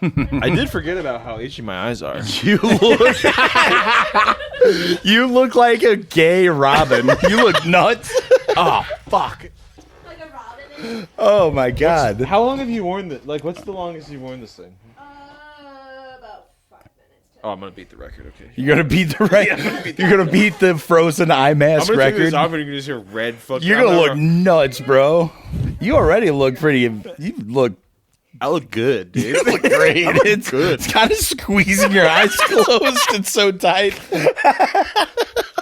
I did forget about how itchy my eyes are. You look like a gay Robin. You look nuts. Oh, fuck. Like a robin. Oh my god. How long have you worn this? Like, what's the longest you've worn this thing? About 5 minutes. Oh, I'm going to beat the record, okay. You're gonna beat the You're gonna beat the Frozen eye I'm mask going to take record. this off and you can just hear red fucking... You're gonna look nuts, bro. You already look pretty. You look. I look good, dude. You look great. It's good. It's kind of squeezing your eyes closed. It's so tight. I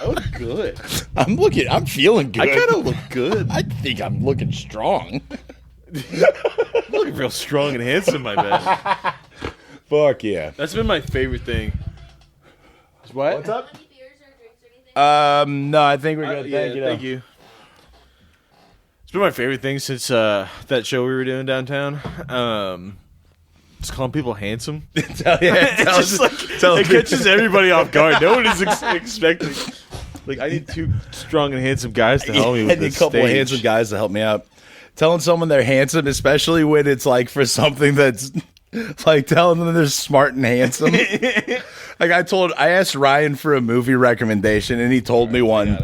look good. I'm feeling good. I kind of look good. I think I'm looking strong. I'm looking real strong and handsome, my man. Fuck yeah. That's been my favorite thing. What? What's up? Any beers or drinks or anything? No, I think we're good. Thank you. It's been my favorite thing since that show we were doing downtown. Just calling people handsome. It catches everybody off guard. No one is expecting. Like, I need 2 strong and handsome guys to help me with I need this a couple of stage. handsome guys to help me out. Telling someone they're handsome, especially when it's like for something that's like telling them they're smart and handsome. Like I asked Ryan for a movie recommendation, and he told me one.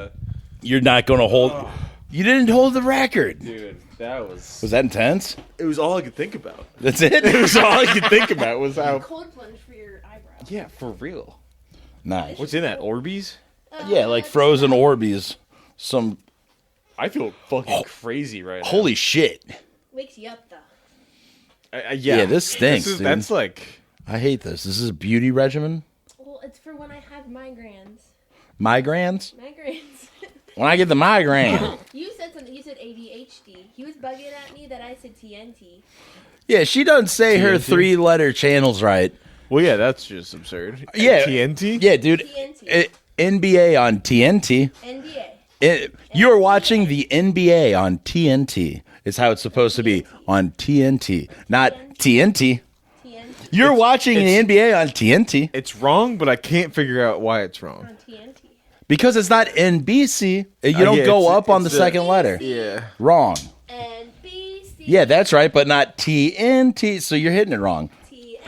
You're not going to hold. You didn't hold the record. Dude, that was that intense? It was all I could think about. That's it? It was all I could think about was how... Cold plunge for your eyebrows. Yeah, for real. Nice. What's in that? Orbeez? Yeah, like frozen Orbeez. Some... I feel fucking crazy right now. Holy shit. Wakes you up, though. Yeah, this stinks, dude. That's like... I hate this. This is a beauty regimen. Well, it's for when I have migraines. Migraines? Migraines. When I get the migraine. You said something. You said ADHD. He was bugging at me that I said TNT. Yeah, she doesn't say her TNT? 3-letter channels right. Well, yeah, that's just absurd. Yeah. TNT? Yeah, dude. TNT. NBA on TNT. NBA. You are watching the NBA on TNT. Is how it's supposed to be on TNT, not TNT. TNT. You're watching the NBA on TNT It's wrong, but I can't figure out why it's wrong. On TNT. because it's not NBC. You don't yeah, go it's- up on the it's second letter. Yeah. Wrong. NBC. Yeah, that's right, but not TNT. So you're hitting it wrong. TNT.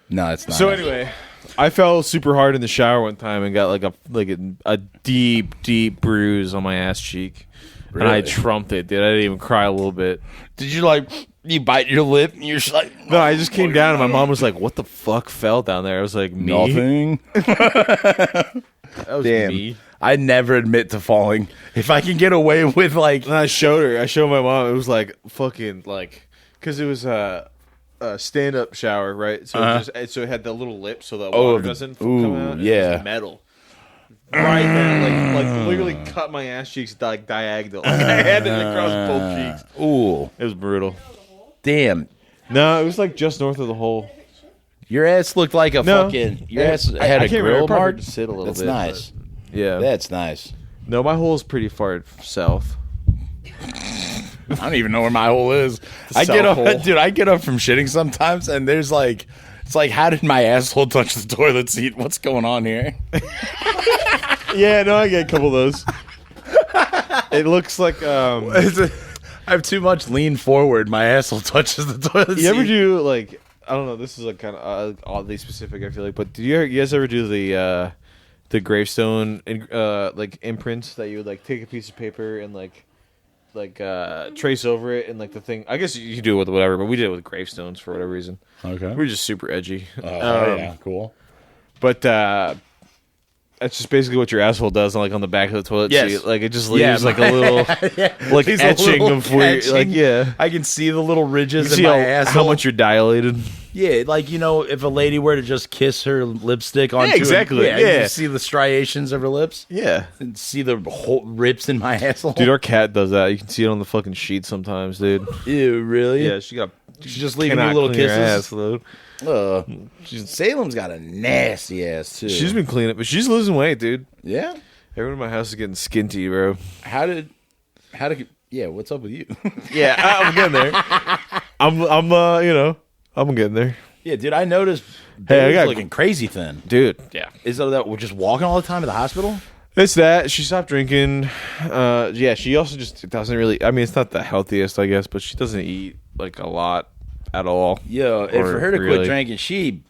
No, it's not. So anyway, I fell super hard in the shower one time and got like a deep bruise on my ass cheek. And I Really? trumped it, dude. I didn't even cry a little bit. Did you you bite your lip and you're just like, No, I just came down and my mom was like, "What the fuck fell down there?" I was like, "Me." nothing? That was Damn. me. I never admit to falling. If I can get away with like, And I showed her. I showed my mom. It was like fucking because it was a stand-up shower, right? So it had the little lip so the water doesn't come out. yeah. It was metal. Right there, like literally cut my ass cheeks like diagonal. Like I had it across both cheeks. ooh, It was brutal. damn. No, it was like just north of the hole. Your ass looked like a No. fucking. Your ass I had a can't remember. grill It probably mark. hurt to sit a little That's bit, nice. Yeah. That's nice. No, my hole's pretty far south. I don't even know where my hole is. I get south up, hole. dude. I get up from shitting sometimes, and there's like, it's like, how did my asshole touch the toilet seat? What's going on here? Yeah, no, I get a couple of those. It looks like I have too much lean forward. My asshole touches the toilet seat. you ever do like I don't know. This is like kind of oddly specific. I feel like, but you guys ever do the gravestone like imprints that you would like take a piece of paper and like trace over it and like the thing? I guess you do it with whatever, but we did it with gravestones for whatever reason. Okay. We're just super edgy. Yeah, cool. But that's just basically what your asshole does, like on the back of the toilet Yes. seat. Like it just leaves like a little like Leaves a etching little of where, like etching. I can see the little you ridges in see my how asshole. much you're dilated. Yeah, like, if a lady were to just kiss her lipstick onto exactly, it, yeah. you see the striations of her lips Yeah. and see the whole rips in my asshole. Dude, our cat does that. You can see it on the fucking sheet sometimes, dude. Ew, really? Yeah, she's just leaving you cannot little clean her kisses. ass, dude. Salem's got a nasty ass too. She's been cleaning, but she's losing weight, dude. yeah. Everyone in my house is getting skinty, bro. How did? Yeah. What's up with you? Yeah, I'm getting there. I'm getting there, Yeah, dude. I noticed. Hey, I Baby's got- looking crazy thin. dude. Yeah, Is that we're just walking all the time to the hospital? it's that she stopped drinking. Yeah, she also just doesn't really. I mean, it's not the healthiest, I guess, but she doesn't eat like a lot. at all. Yo, and Or for her to really. quit drinking, she,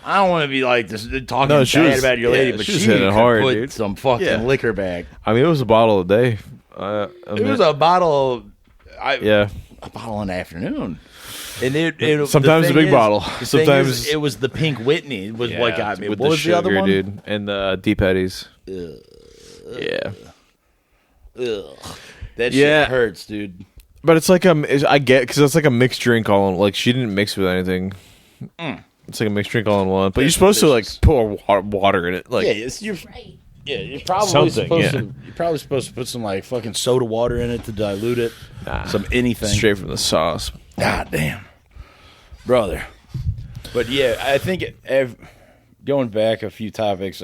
I don't want to be like this talking No, bad she was- about your lady, yeah, but she she was hitting it could hard, put dude. some fucking Yeah. liquor back. I mean, it was a bottle a day. It was a bottle. Yeah. A bottle in the afternoon. And it Sometimes the a thing big bottle. the thing Sometimes- is, it was the Pink Whitney was what got me. With What was sugar, the other one? dude? And the Deep Eddies. Yeah. Ugh. That Yeah. shit hurts, dude. But it's like I get because it's like a mixed drink all in. Like she didn't mix with anything. It's like a mixed drink all in one. But you're It's supposed to like delicious. pour water in it. Like You're Right. you're probably Something, supposed yeah. to. You're probably supposed to put some like fucking soda water in it to dilute it. Some anything. straight from the sauce. God damn, brother. But yeah, I think going back a few topics.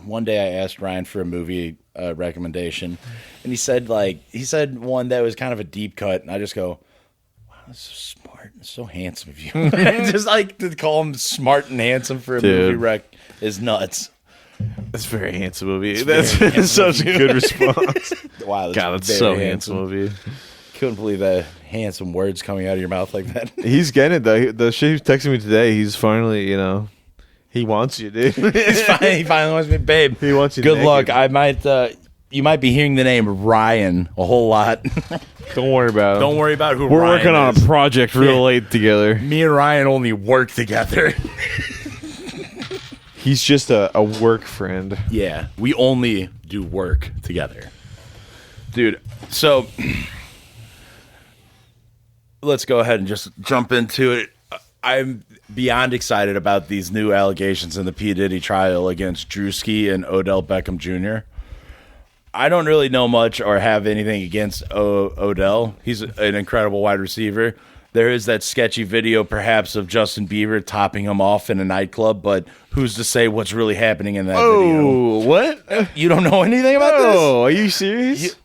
One day I asked Ryan for a movie recommendation, and he said one that was kind of a deep cut, and I just go, "Wow, that's so smart, that's so handsome of you." Just like to call him smart and handsome for a Dude. movie rec is nuts. That's a very handsome movie. very That's handsome such a good response. Wow, that's God, that's very so handsome movie. Couldn't believe the handsome words coming out of your mouth like that. He's getting it though. The shit he's texting me today. He's finally, he wants you, dude. He finally wants me, babe. He wants you Good naked. luck. I might. You might be hearing the name Ryan a whole lot. Don't worry about him. Don't worry about who. We're Ryan working on is. a project real Yeah. late together. Me and Ryan only work together. He's just a work friend. Yeah, we only do work together, dude. So let's go ahead and just jump into it. I'm beyond excited about these new allegations in the P. Diddy trial against Drewski and Odell Beckham Jr. I don't really know much or have anything against Odell. He's an incredible wide receiver. There is that sketchy video, perhaps, of Justin Bieber topping him off in a nightclub, but who's to say what's really happening in that video? Oh, what? You don't know anything about Oh, are you serious? this?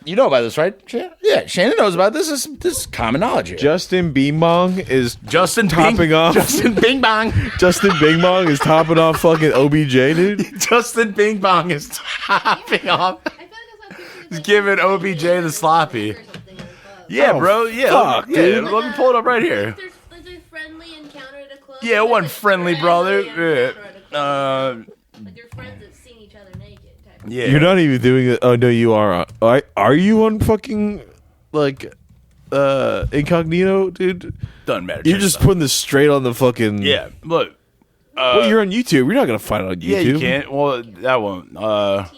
You know about this, right? Yeah, Shannon knows about this. This is common knowledge here. Justin Bing Bong is Justin topping Bing, off. Justin Bing Bong. Justin Bing Bong is topping off fucking OBJ, dude. Justin Bing Bong is topping off. I feel like that's how He's giving OBJ the sloppy. Or something in the club. Yeah, Oh, bro. Yeah, fuck, yeah. dude. Let me pull it up right here. There's a friendly encounter at a club. Yeah, it wasn't friendly, brother. encounter at a club. Yeah. Like your friends have seen each other naked. Type of Yeah. You're not even doing it. Oh no, you are. Are you on fucking like incognito, dude? Doesn't matter. You're just putting this straight on the fucking. Yeah. Look. Well, you're on YouTube. You're not gonna find it on YouTube. Yeah, you can't. Well, that won't. TMZ.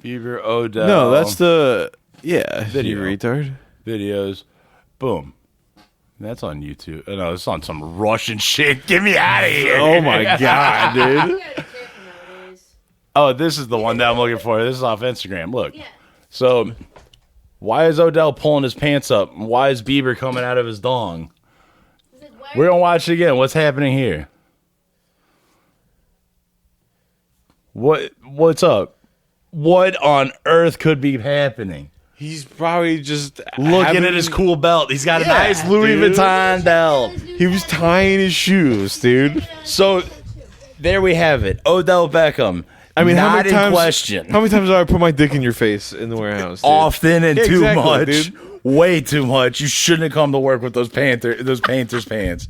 Bieber, Odell. No, that's the Video. You retard. videos. Boom. That's on YouTube. No, it's on some Russian shit. Get me out of here. Oh my god, You dude. gotta be careful nowadays. Oh, this is the one that I'm looking for. This is off Instagram. Look. Yeah. So, why is Odell pulling his pants up? Why is Bieber coming out of his dong? It's like, why We're going to watch it again. What's happening here? What's up? What on earth could be happening? He's probably just Looking at his cool belt. He's got a Yeah, nice Louis dude. Vuitton belt. He was tying his shoes, dude. So, there we have it. Odell Beckham. I mean, how not many in times? question. How many times have I put my dick in your face in the warehouse? Dude? Often and Yeah, too exactly, much. dude. Way too much. You shouldn't have come to work with those Panthers pants.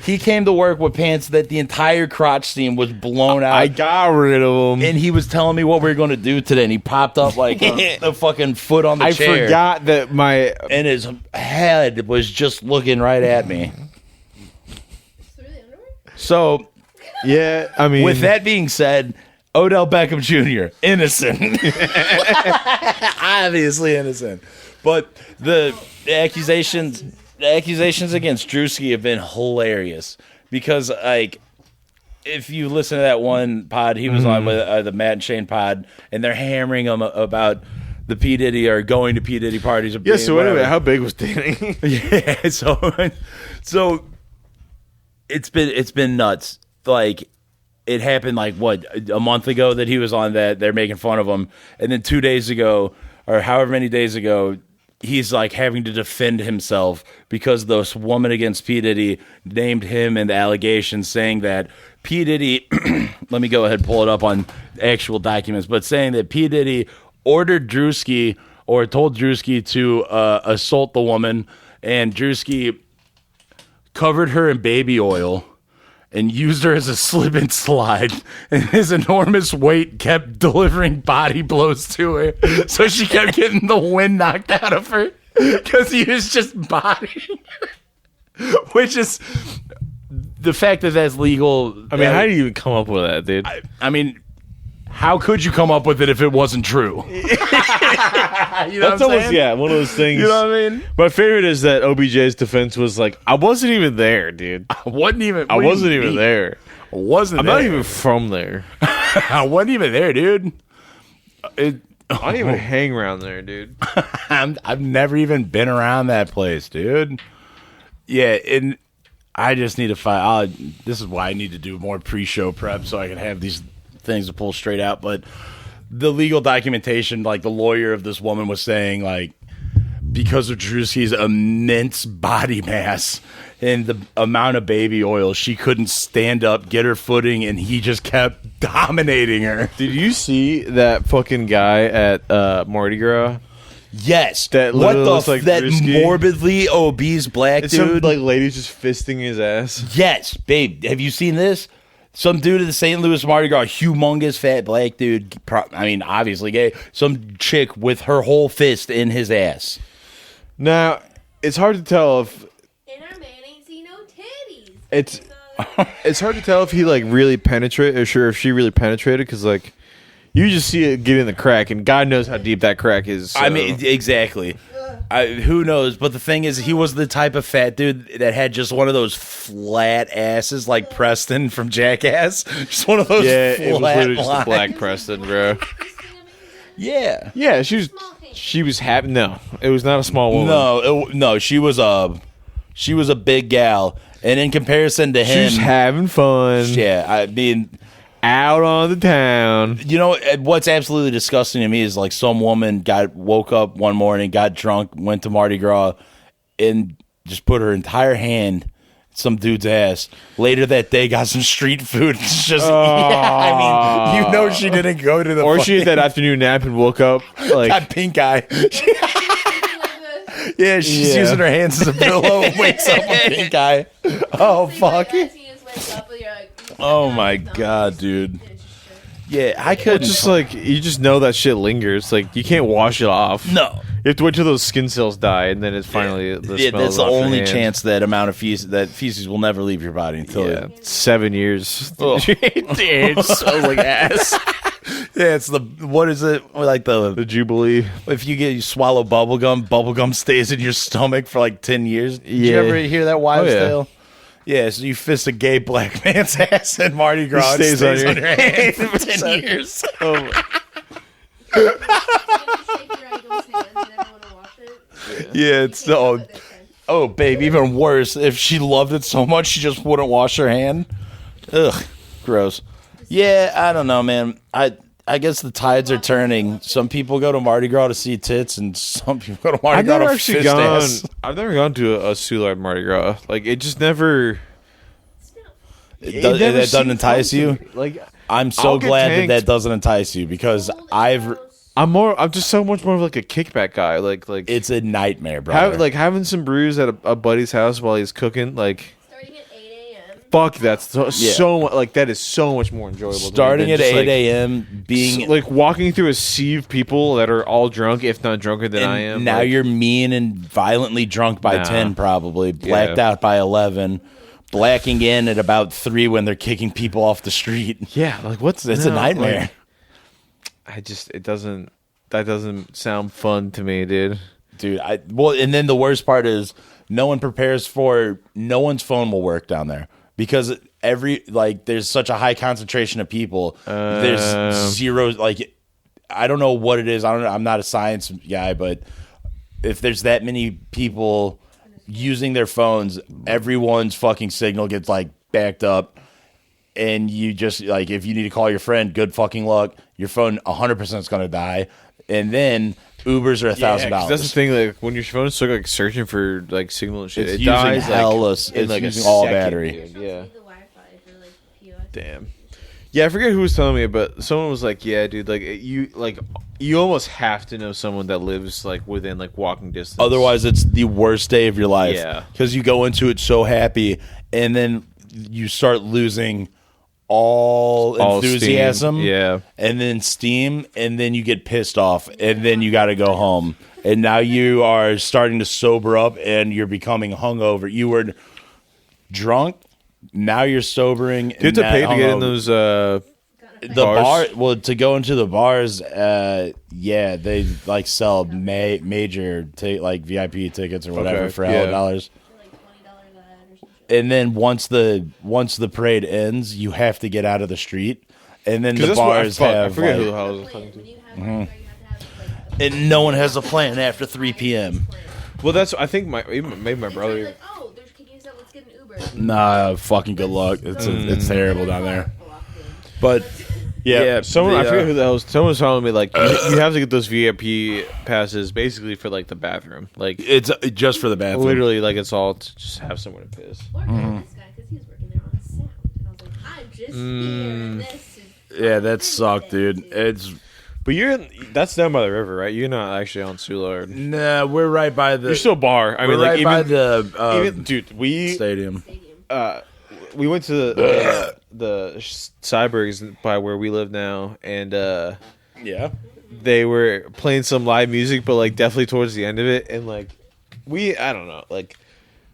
He came to work with pants that the entire crotch seam was blown out. I got rid of them. And he was telling me what we were going to do today, and he popped up like a fucking foot on the I chair. forgot that my And his head was just looking right at me. through the underwear? So, yeah. I mean, with that being said, Odell Beckham Jr., innocent. Obviously innocent. But the accusations against Drewski have been hilarious because, like, if you listen to that one pod he was on with the Matt and Shane pod, and they're hammering him about the P. Diddy or going to P. Diddy parties. Or yeah. So whatever. anyway, how big was Danny? Yeah, so it's been nuts. Like, it happened like what, a month ago that he was on that. They're making fun of him, and then 2 days ago or however many days ago, he's like having to defend himself because this woman against P. Diddy named him in the allegations, saying that P. Diddy. Let me go ahead and pull it up on actual documents, but saying that P. Diddy ordered Drewski or told Drewski to assault the woman and Drewski covered her in baby oil and used her as a slip and slide, and his enormous weight kept delivering body blows to her, so she kept getting the wind knocked out of her because he was just bodying her. Which is the fact that that's legal. I mean, how do you even come up with that, dude? I mean, how could you come up with it if it wasn't true? You know That's almost one of those things. You know what I mean? My favorite is that OBJ's defense was like, "I wasn't even there, dude. I wasn't even there. I wasn't I'm there. not even from there. I wasn't even there, dude. I don't even hang around there, dude." I've never even been around that place, dude. Yeah, and I just need to find. This is why I need to do more pre-show prep so I can have these things to pull straight out. But the legal documentation, like the lawyer of this woman was saying, like, because of Drewski's immense body mass and the amount of baby oil, she couldn't stand up, get her footing, and he just kept dominating her. Did you see that fucking guy at Mardi Gras? Yes, That what literally the looks like that Drewski. morbidly obese black It's some dude? like ladies just fisting his ass. Yes, babe. Have you seen this? Some dude at the St. Louis Mardi Gras, humongous fat black dude. I mean, obviously gay. Some chick with her whole fist in his ass. Now, it's hard to tell if And our man ain't seen no titties. it's hard to tell if he like really penetrated, or sure if she really penetrated, because like you just see it get in the crack, and God knows how deep that crack is. So. I mean, exactly. Who knows? But the thing is, he was the type of fat dude that had just one of those flat asses, like Preston from Jackass. Just one of those. yeah, flat it was literally just a lines. black Preston, bro. Yeah. Yeah, she was happy. No, it was not a small woman. No, she was a big gal, and in comparison to she him, was having fun. yeah, I mean. Out on the town. You know what's absolutely disgusting to me is like some woman woke up one morning, got drunk, went to Mardi Gras, and just put her entire hand in some dude's ass. Later that day, got some street food. It's just, I mean, you know, she didn't go to the Or she had that afternoon nap and woke up like got pink eye. Yeah, she's using her hands as a pillow, wakes up with pink eye. Oh fuck! Oh my god, dude. Yeah, I couldn't. just like you just know that shit lingers. Like you can't wash it off. No. You have to wait till those skin cells die, and then it's finally the smell that's is the off your only hand. chance that amount of feces will never leave your body until Yeah, 7 years. Oh. It smells like ass. Yeah, it's the what is it like The Jubilee. if you swallow bubblegum stays in your stomach for like 10 years. Did you Yeah. ever hear that wives' Oh, yeah. tale? Yeah, so you fist a gay black man's ass at Mardi Gras. It stays on your hand for 10 years. Oh, Yeah, it's oh, babe, even worse. If she loved it so much, she just wouldn't wash her hand. Ugh, gross. Yeah, I don't know, man. I guess the tides are turning. Some people go to Mardi Gras to see tits, and some people go to Mardi I've Gras never to actually fist gone. ass. I've never gone to a Soulard Mardi Gras. Like it just never. That doesn't seemed entice fun to you? me. Like I'm so I'll get glad tanked. that doesn't entice you because I'm just so much more of like a kickback guy. Like it's a nightmare, bro. having some brews at a buddy's house while he's cooking. Like Starting at 8 a.m. fuck, that's so like that is so much more enjoyable. to me Starting than at just, 8 like, a.m. being like walking through a sea of people that are all drunk, if not drunker than I am. now like, you're mean and violently drunk by Nah. 10 probably, blacked Yeah. out by 11, blacking in at about 3 when they're kicking people off the street. yeah, like what's It's a nightmare. That doesn't sound fun to me, dude. Dude, and then the worst part is no one prepares for no one's phone will work down there because there's such a high concentration of people. There's zero I don't know what it is. I'm not a science guy, but if there's that many people using their phones, everyone's fucking signal gets like backed up. And you just like if you need to call your friend, good fucking luck. Your phone 100% is gonna die. And then Ubers are $1,000. That's the thing. Like when your phone's still like searching for like signal and shit, It's it using dies hella- in it's like using a all second, battery. dude. Yeah. The Wi-Fi for like POS. Damn. Yeah, I forget who was telling me, but someone was like, "Yeah, dude, you almost have to know someone that lives like within like walking distance. Otherwise, it's the worst day of your life. Yeah. Because you go into it so happy, and then you start losing all enthusiasm. steam. Yeah, And then steam, and then you get pissed off, and then you got to go home. And now you are starting to sober up, and you're becoming hungover. You were drunk, now you're sobering. you have to pay to get in those. The bars? bar, to go into the bars, yeah, they like sell major like VIP tickets or whatever Okay, for hella dollars. For like $20 a head or something. And then once the parade ends, you have to get out of the street, and then the that's what bars I have forget who the like, hell I was Plan. talking When to. you have Mardi Gras, you have to have like and no one has a plan after 3 p.m. Well, that's I think maybe my They brother. try, like, oh, there's cookies that let's get an Uber. Nah, fucking good luck. It's terrible down there. But Yeah, someone I the, forget who the hell. Someone was telling me like you have to get those VIP passes basically for like the bathroom, like it's just for the bathroom. literally like it's all to just have somewhere to piss. Or this guy, because he was working there on sound. And I was like, I'm just here, and this is... Yeah, that sucked, dude. It's But that's down by the river, right? You're not actually on Soulard. nah. We're right by the. You're still bar. I we're mean, like right by even, the even dude, we stadium. Stadium. we went to the Cybergs by where we live now, and Yeah. they were playing some live music, but like definitely towards the end of it, and like I don't know, like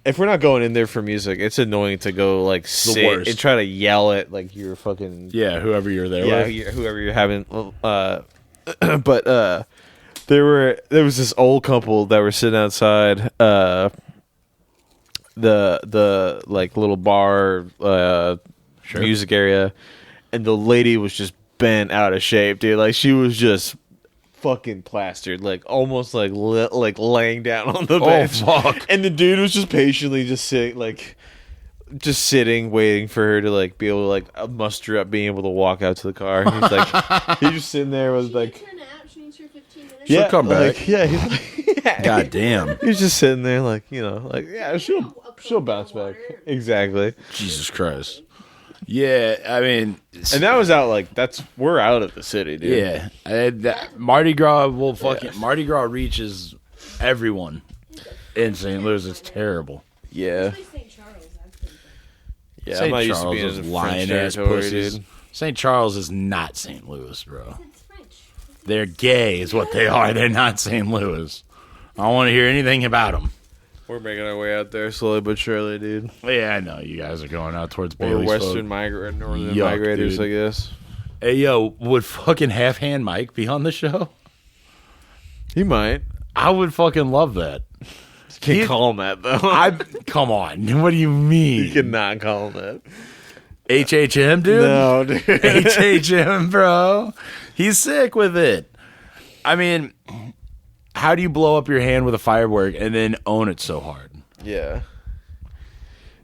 if we're not going in there for music, it's annoying to go like sit worst. and try to yell at like your fucking Yeah, whoever you're there yeah with. whoever you're having. But there was this old couple that were sitting outside the like little bar music area, and the lady was just bent out of shape, dude. Like she was just fucking plastered, like almost like like laying down on the bench. fuck. And the dude was just patiently just sitting, waiting for her to like be able to like muster up being able to walk out to the car. He's like, he's just sitting there with She like, needs her nap. She needs her 15 minutes. She'll come like, back. yeah, he's like, yeah. God damn. He's just sitting there, like yeah, she'll bounce back. Exactly. Jesus Christ. Yeah, I mean, And that was out like we're out of the city, dude. yeah, Mardi Gras will Mardi Gras reaches everyone in St. Louis. It's terrible. Yeah. Especially St. Charles. That's been fun. Yeah. I'm St. not used to Charles being is in lying French ass territory, pussies. dude. St. Charles is not St. Louis, bro. It's French. They're gay, is what they are. They're not St. Louis. I don't want to hear anything about them. We're making our way out there slowly but surely, dude. Yeah, I know you guys are going out towards We're Bailey's. northern Yuck, migrators, dude. I guess. Hey, yo, would fucking Half Hand Mike be on the show? He might. I would fucking love that. Can't He- call him that though. Come on. What do you mean? You cannot call him that. HHM, dude? No, dude. HHM, bro. He's sick with it. I mean, how do you blow up your hand with a firework and then own it so hard? Yeah.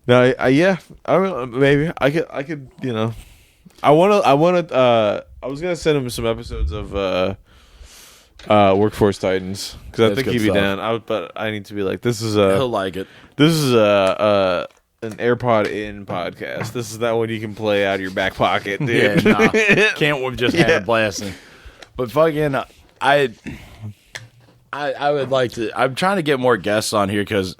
No, yeah. I mean, maybe I could. You know, I want to. I was gonna send him some episodes of Workforce Titans because I That's think good he'd be stuff. down. But I need to be like, this is He'll like it. an AirPod in podcast. This is that one you can play out of your back pocket, Yeah, dude. nah. Can't we just have Yeah. it blasting? But fucking, I would like to. I'm trying to get more guests on here because,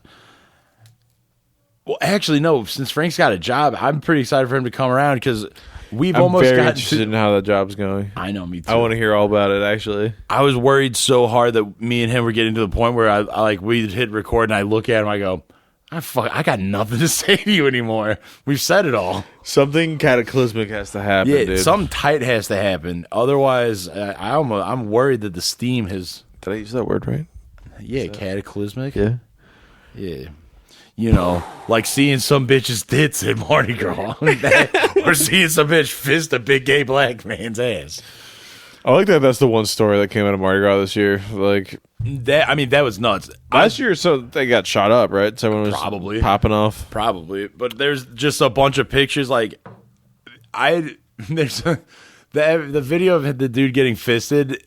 well, actually, no. Since Frank's got a job, I'm pretty excited for him to come around because we've I'm almost very got. interested in how that job's going. I know, me too. I want to hear all about it. Actually, I was worried so hard that me and him were getting to the point where I like we'd hit record and I look at him, I go, I got nothing to say to you anymore. We've said it all. something cataclysmic has to happen, Yeah, dude. something tight has to happen. Otherwise, I'm worried that the steam has. Did I use that word right? Yeah, cataclysmic. Yeah. Yeah. You know, like seeing some bitch's tits at Mardi Gras. Or seeing some bitch fist a big gay black man's ass. I like that. That's the one story that came out of Mardi Gras this year. Like That was nuts. last year, so they got shot up, right? Someone was Probably. popping off. Probably, but there's just a bunch of pictures. Like, there's the video of the dude getting fisted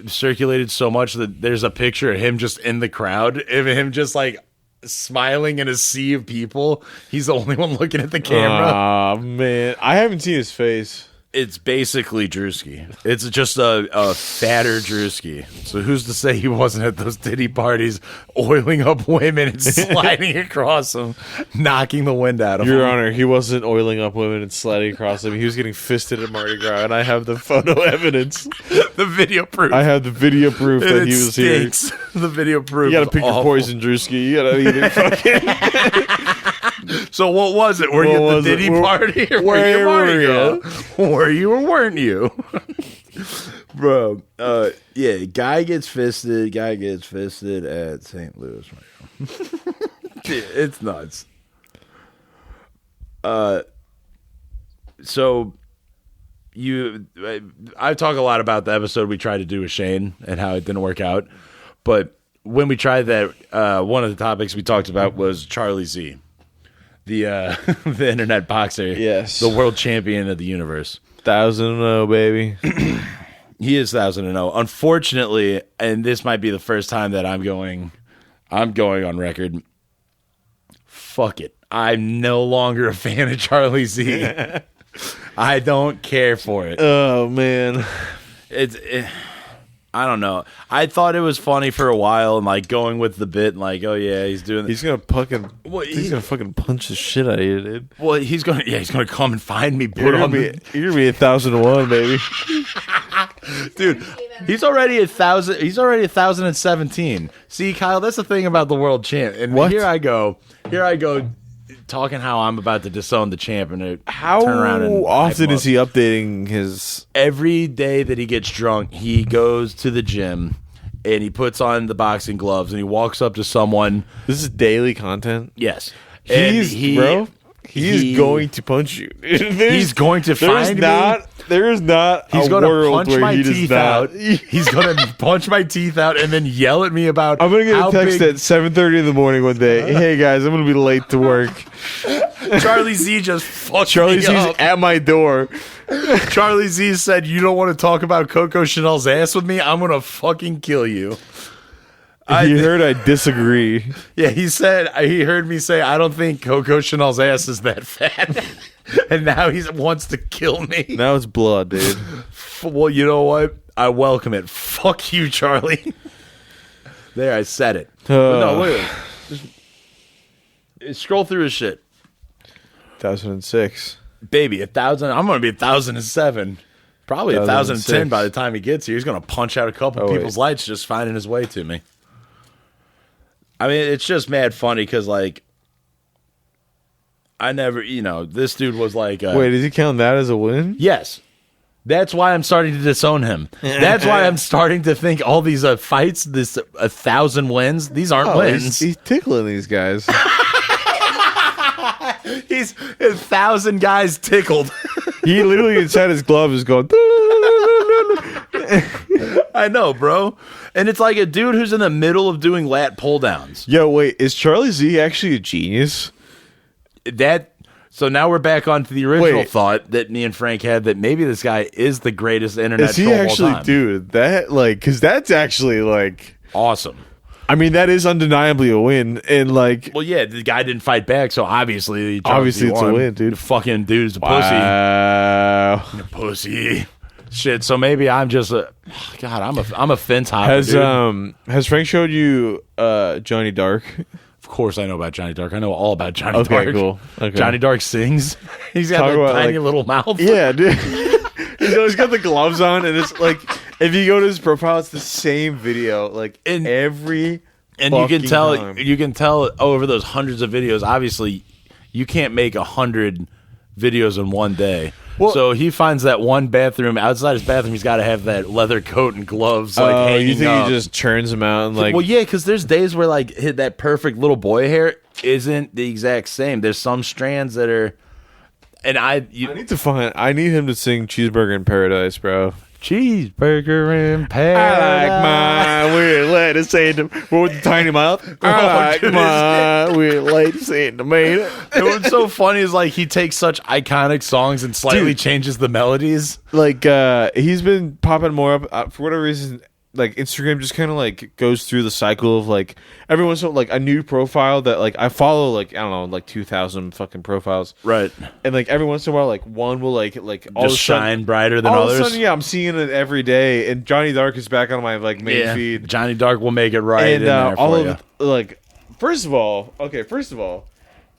circulated so much that there's a picture of him just in the crowd, of him just like smiling in a sea of people. He's the only one looking at the camera. Ah man, I haven't seen his face. It's basically Drewski. It's just a fatter Drewski. So who's to say he wasn't at those titty parties oiling up women and sliding across them, knocking the wind out of them? Your Honor, he wasn't oiling up women and sliding across them. He was getting fisted at Mardi Gras, and I have the photo evidence. The video proof. I have the video proof And that it he was stinks. The video proof. here. You gotta is pick your awful. poison, Drewski. You gotta either fucking... So what was it? Were you What at was the it? Diddy Where- party or were where you Mardi were Gras? Were you or weren't you? Bro, yeah, guy gets fisted at St. Louis. It's nuts. So I talk a lot about the episode we tried to do with Shane and how it didn't work out. But when we tried that, one of the topics we talked about was Charlie Z, the the internet boxer, Yes. the world champion of the universe. 1,000 baby. He is 1,000. Unfortunately, and this might be the first time that I'm going on record. Fuck it. I'm no longer a fan of Charlie Z. I don't care for it. Oh, man. I don't know. I thought it was funny for a while and like going with the bit and like, oh yeah, he's doing He's gonna fucking... Well, he's gonna fucking punch the shit out of you, dude. well, he's gonna come and find me. You're gonna be 1,001, baby. Dude, he's already 1,000. He's already 1,017. See, Kyle, that's the thing about the world champ. And What? Here I go, talking how I'm about to disown the champ and How turn around and hype often him is up. he updating his... Every day that he gets drunk, he goes to the gym and he puts on the boxing gloves and he walks up to someone. This is daily content? Yes, and He's going to punch you. He's going to find me. There is not He's a going to world punch where my he does teeth not. out. He's going to punch my teeth out and then yell at me about. I'm gonna get how a text big at 7:30 in the morning one day. Hey guys, I'm gonna be late to work. Charlie Z just fucked Charlie me Z's up. at my door. Charlie Z said, "You don't want to talk about Coco Chanel's ass with me? I'm gonna fucking kill you." He heard I disagree. Yeah, he said he heard me say, "I don't think Coco Chanel's ass is that fat," and now he wants to kill me. Now it's blood, dude. Well, you know what? I welcome it. Fuck you, Charlie. There, I said it. But no, wait. Just scroll through his shit, 2006. baby. 1,000. I'm gonna be 1,007. Probably 1,010 by the time he gets here. He's gonna punch out a couple people's lights just finding his way to me. I mean, it's just mad funny because, like, I never, this dude was like, Wait, does he count that as a win? yes. That's why I'm starting to disown him. That's why I'm starting to think all these fights, this 1,000 wins, these aren't wins. He's tickling these guys. He's 1,000 guys tickled. He literally inside his glove is going. I know, bro. And it's like a dude who's in the middle of doing lat pull downs. Yo, wait, is Charlie Z actually a genius? So now we're back onto the original Wait. thought that me and Frank had that maybe this guy is the greatest internet Is he troll of all actually, time. dude? That because that's actually like, Awesome. I mean, that is undeniably a win, and like, Well, yeah, the guy didn't fight back, so obviously it's he a won. win, dude. The fucking dude's a Wow. pussy. Shit. So maybe I'm just God. I'm a fence hopper. Dude. Has Frank showed you Johnny Dark? Of course, I know about Johnny Dark. I know all about Johnny Okay, Dark. cool. Okay. Johnny Dark sings. He's got Talk that about, tiny like- little mouth. Yeah, dude. He's always got the gloves on, and it's like if you go to his profile, it's the same video, like And- every. And you can tell, time. over those hundreds of videos. Obviously, you can't make 100 videos in one day. Well- so he finds that one bathroom. Outside his bathroom, he's got to have that leather coat and gloves. Like hanging you think up. he just churns them out and like? Well, yeah, because there's days where like that perfect little boy hair isn't the exact same. There's some strands that are, and I need him to sing "Cheeseburger in Paradise," bro. cheeseburger in I paradise. like my weird lettuce and with the tiny mouth. I like dude, my weird lettuce and tomato. And what's so funny is like he takes such iconic songs and slightly Dude. changes the melodies. Like he's been popping more up for whatever reason. like Instagram just kind of like goes through the cycle of like every once in a while, like a new profile that like I follow like I don't know like 2,000 fucking profiles, Right. and like every once in a while like one will like all Just of a sudden, shine brighter than all others. of a sudden, yeah, I'm seeing it every day, and Johnny Dark is back on my like main feed, Johnny Dark will make it right and in there all for of you. it, like first of all,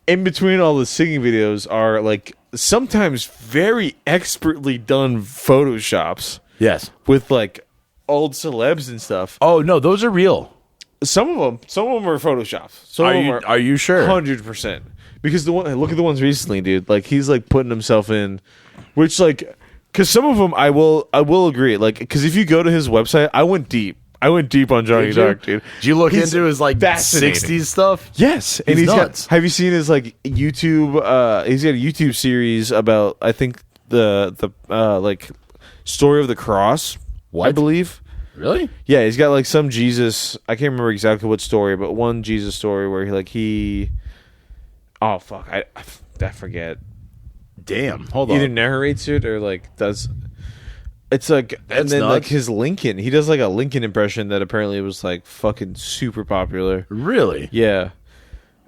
in between all the singing videos are like sometimes very expertly done photoshops Yes. with like old celebs and stuff. Oh no, those are real. Some of them are photoshops. Some Are of them you are you sure? 100%. Because look at the ones recently, dude. Like he's like putting himself in, which like, because some of them I will agree. Like, because if you go to his website, I went deep on Johnny Did you? Dark, dude. Did you look He's into his like fascinating. 60s stuff? Yes, and He's he's nuts. got. Have you seen his like YouTube? He's got a YouTube series about I think the like story of the cross. I What? believe. Really? Yeah, he's got like some Jesus. I can't remember exactly what story, but one Jesus story where he. Oh fuck! I forget. Damn. Hold Either on. narrates it or like does. It's like and That's then like nuts. his Lincoln. He does like a Lincoln impression that apparently was like fucking super popular. Really? Yeah,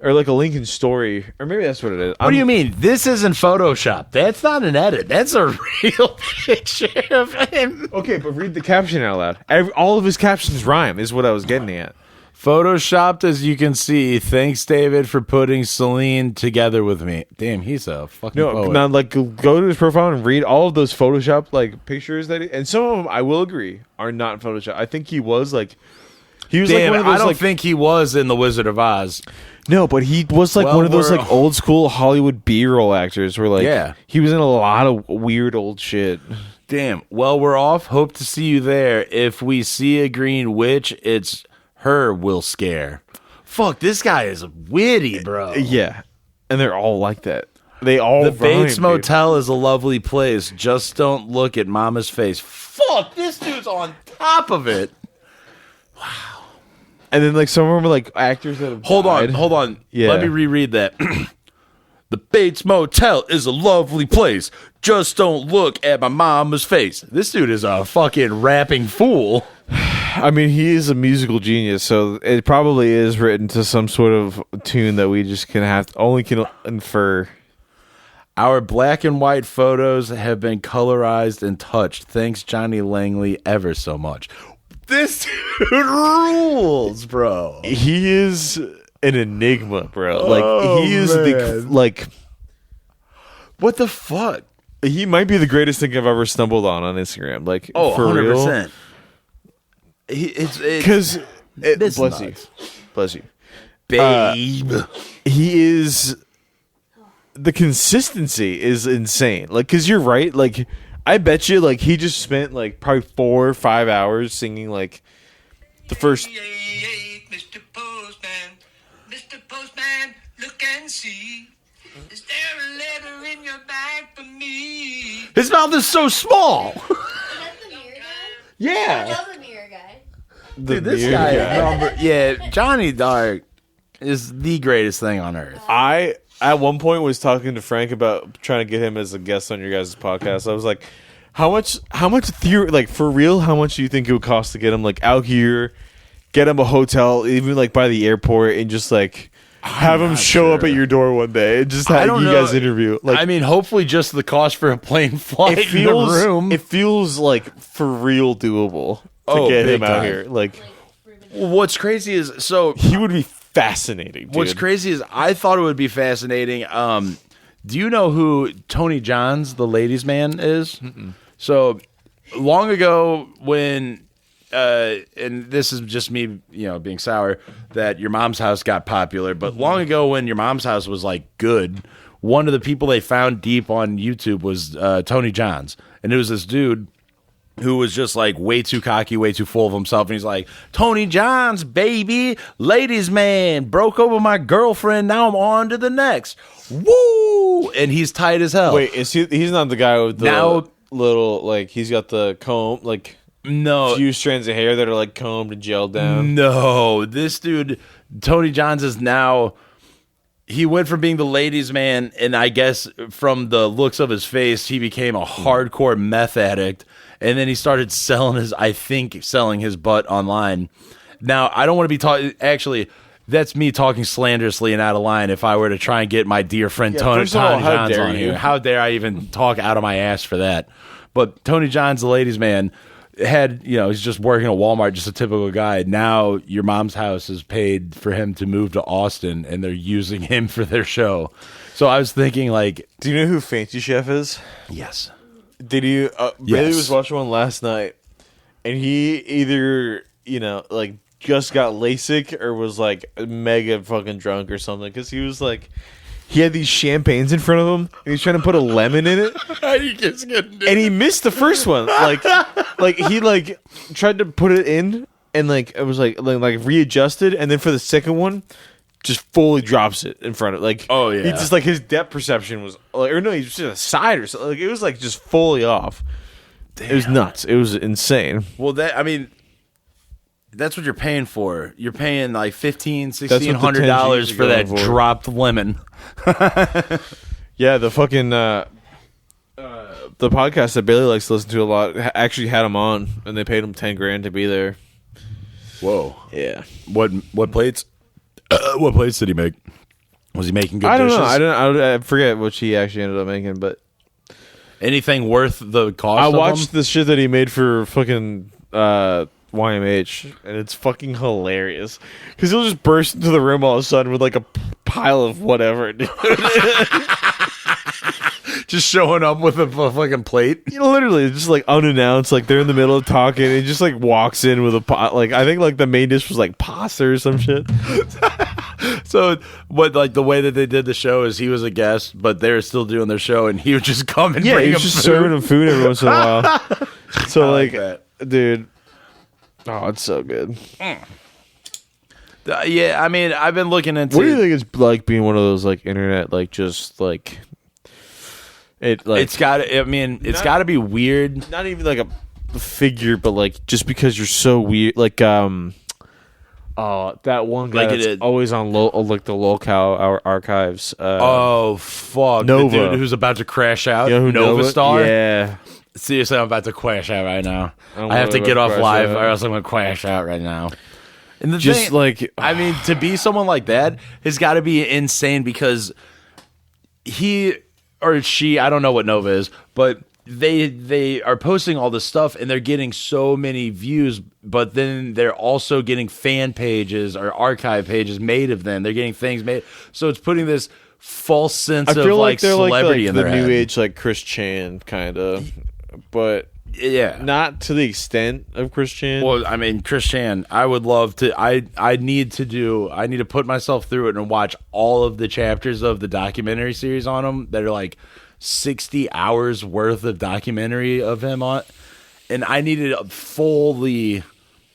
or like a Lincoln story, or maybe that's what it is. What do you mean? This isn't Photoshop. That's not an edit. That's a real picture of him. Okay, but read the caption out loud. All of his captions rhyme. Is what I was getting at. Photoshopped, as you can see. Thanks, David, for putting Celine together with me. Damn, he's a fucking No, poet. now like go to his profile and read all of those Photoshop like pictures and some of them I will agree are not Photoshop. I think he was like Damn, one of those I don't like think he was in The Wizard of Oz. no, but he was like Well, one of those we're- like old school Hollywood B-roll actors where like Yeah. he was in a lot of weird old shit. Damn. Well, we're off. Hope to see you there. If we see a green witch, it's her will scare. Fuck, this guy is witty, bro. Yeah, and they're all like that. They all The rhyme, Bates dude. Motel is a lovely place. Just don't look at Mama's face. Fuck, this dude's on top of it. And then like some of them are like actors that have Hold died. on. Yeah. Let me reread that. The Bates Motel is a lovely place. Just don't look at my mama's face. This dude is a fucking rapping fool. I mean, he is a musical genius, so it probably is written to some sort of tune that we just can infer. Our black and white photos have been colorized and touched. Thanks, Johnny Langley, ever so much. This dude rules, bro. He is an enigma, bro. Like Oh, he is man. What the fuck? he might be the greatest thing I've ever stumbled on Instagram. Like Oh, for 100%. real, It's because This bless nuts. you, bless you. babe. He is the consistency is insane. Like, cause you're right. Like, I bet you, like, he just spent like probably 4 or 5 hours singing like the first. Mr. Postman, Mr. Postman, look and see. Is there a letter in your bag for me? His mouth is so small. Is that the mirror guy? I Yeah, love the mirror guy. Dude, this guy, yeah, Johnny Dark is the greatest thing on earth. I at one point was talking to Frank about trying to get him as a guest on your guys' podcast. I was like, how much like for real, how much do you think it would cost to get him like out here, get him a hotel, even like by the airport, and just like have him show up sure. at your door one day and just I have don't you know. guys interview? Like, I mean, hopefully just the cost for a plane flight it in the feels room. it feels like for real doable to Oh, get big him out time. here. Like, Like, Ruben. What's crazy is, so he would be fascinating. Dude. what's crazy is I thought it would be fascinating. Do you know who Tony Johns, the ladies' man, is? So long ago when, and this is just me, being sour, that Your Mom's House got popular. But long ago when Your Mom's House was like good, one of the people they found deep on YouTube was Tony Johns. And it was this dude who was just like way too cocky, way too full of himself. And he's like, Tony Johns, baby, ladies man, broke over my girlfriend. Now I'm on to the next. Woo! And he's tight as hell. Wait, is he? He's not the guy with the Now- little like he's got the comb like no. few strands of hair that are like combed and gelled down. No, this dude, Tony Johns, is now. He went from being the ladies' man, and I guess from the looks of his face, he became a hardcore meth addict. and then he started selling his butt online. Now, I don't want to be talking. Actually, that's me talking slanderously and out of line. If I were to try and get my dear friend Tony first of all, how Johns dare on you? here, how dare I even talk out of my ass for that? But Tony Johns, the ladies' man, he's just working at Walmart, just a typical guy. Now your mom's house is paid for him to move to Austin, and they're using him for their show. So I was thinking, like, Do you know who Fancy Chef is? yes. Did you? Bailey Yes. was watching one last night, and he either like just got LASIK or was like mega fucking drunk or something, because he was like, he had these champagnes in front of him, and he's trying to put a lemon in it, and he missed the first one. Like he like tried to put it in, and like it was like readjusted, and then for the second one, just fully drops it in front of like. Oh, yeah. He just like his depth perception was like, or no, he was just a side or something. Like it was like just fully off. It was nuts. It was insane. Well, that's what you're paying for. You're paying like $1,500, That's what the $1,600 10Gs are for that going for. dropped lemon. Yeah, the fucking the podcast that Bailey likes to listen to a lot actually had him on, and they paid him $10,000 to be there. Whoa. Yeah, What plates? What plates did he make? Was he making good I don't dishes? know. I forget what she actually ended up making, but Anything worth the cost? I of watched them? the shit that he made for fucking YMH, and it's fucking hilarious because he'll just burst into the room all of a sudden with like a pile of whatever. Dude. Just showing up with a fucking plate. Literally, just like unannounced, like they're in the middle of talking, and he just like walks in with a pot. Like I think like the main dish was like pasta or some shit. So, what like the way that they did the show is he was a guest, but they were still doing their show, and he would just come and Yeah, bring he him was just food. serving him food every once in a while. So I like, like that. dude, oh, it's so good. Yeah, I mean, I've been looking into. What do you think it's like being one of those like internet like just like it like It's got. I mean, it's Not- got to be weird. not even like a figure, but like just because you're so weird, like that one guy Like that's it- always on like the locale archives. Oh fuck! Nova. The dude who's about to crash out. You know who Nova Star. Yeah, Seriously, I'm about to crash out right now. I'm I have to really get about off to live, crash out. or else I'm gonna crash out right now. And the just thing, like I mean, to be someone like that has got to be insane because he or she, I don't know what Nova is, but they are posting all this stuff and they're getting so many views, but then they're also getting fan pages or archive pages made of them. They're getting things made, so it's putting this false sense I of feel like like they're celebrity like in the their new head. age like Chris Chan kind of, but Yeah. not to the extent of Chris Chan. Well, I mean, Chris Chan, I would love to. I need to put myself through it and watch all of the chapters of the documentary series on him that are like 60 hours worth of documentary of him on, and I need to fully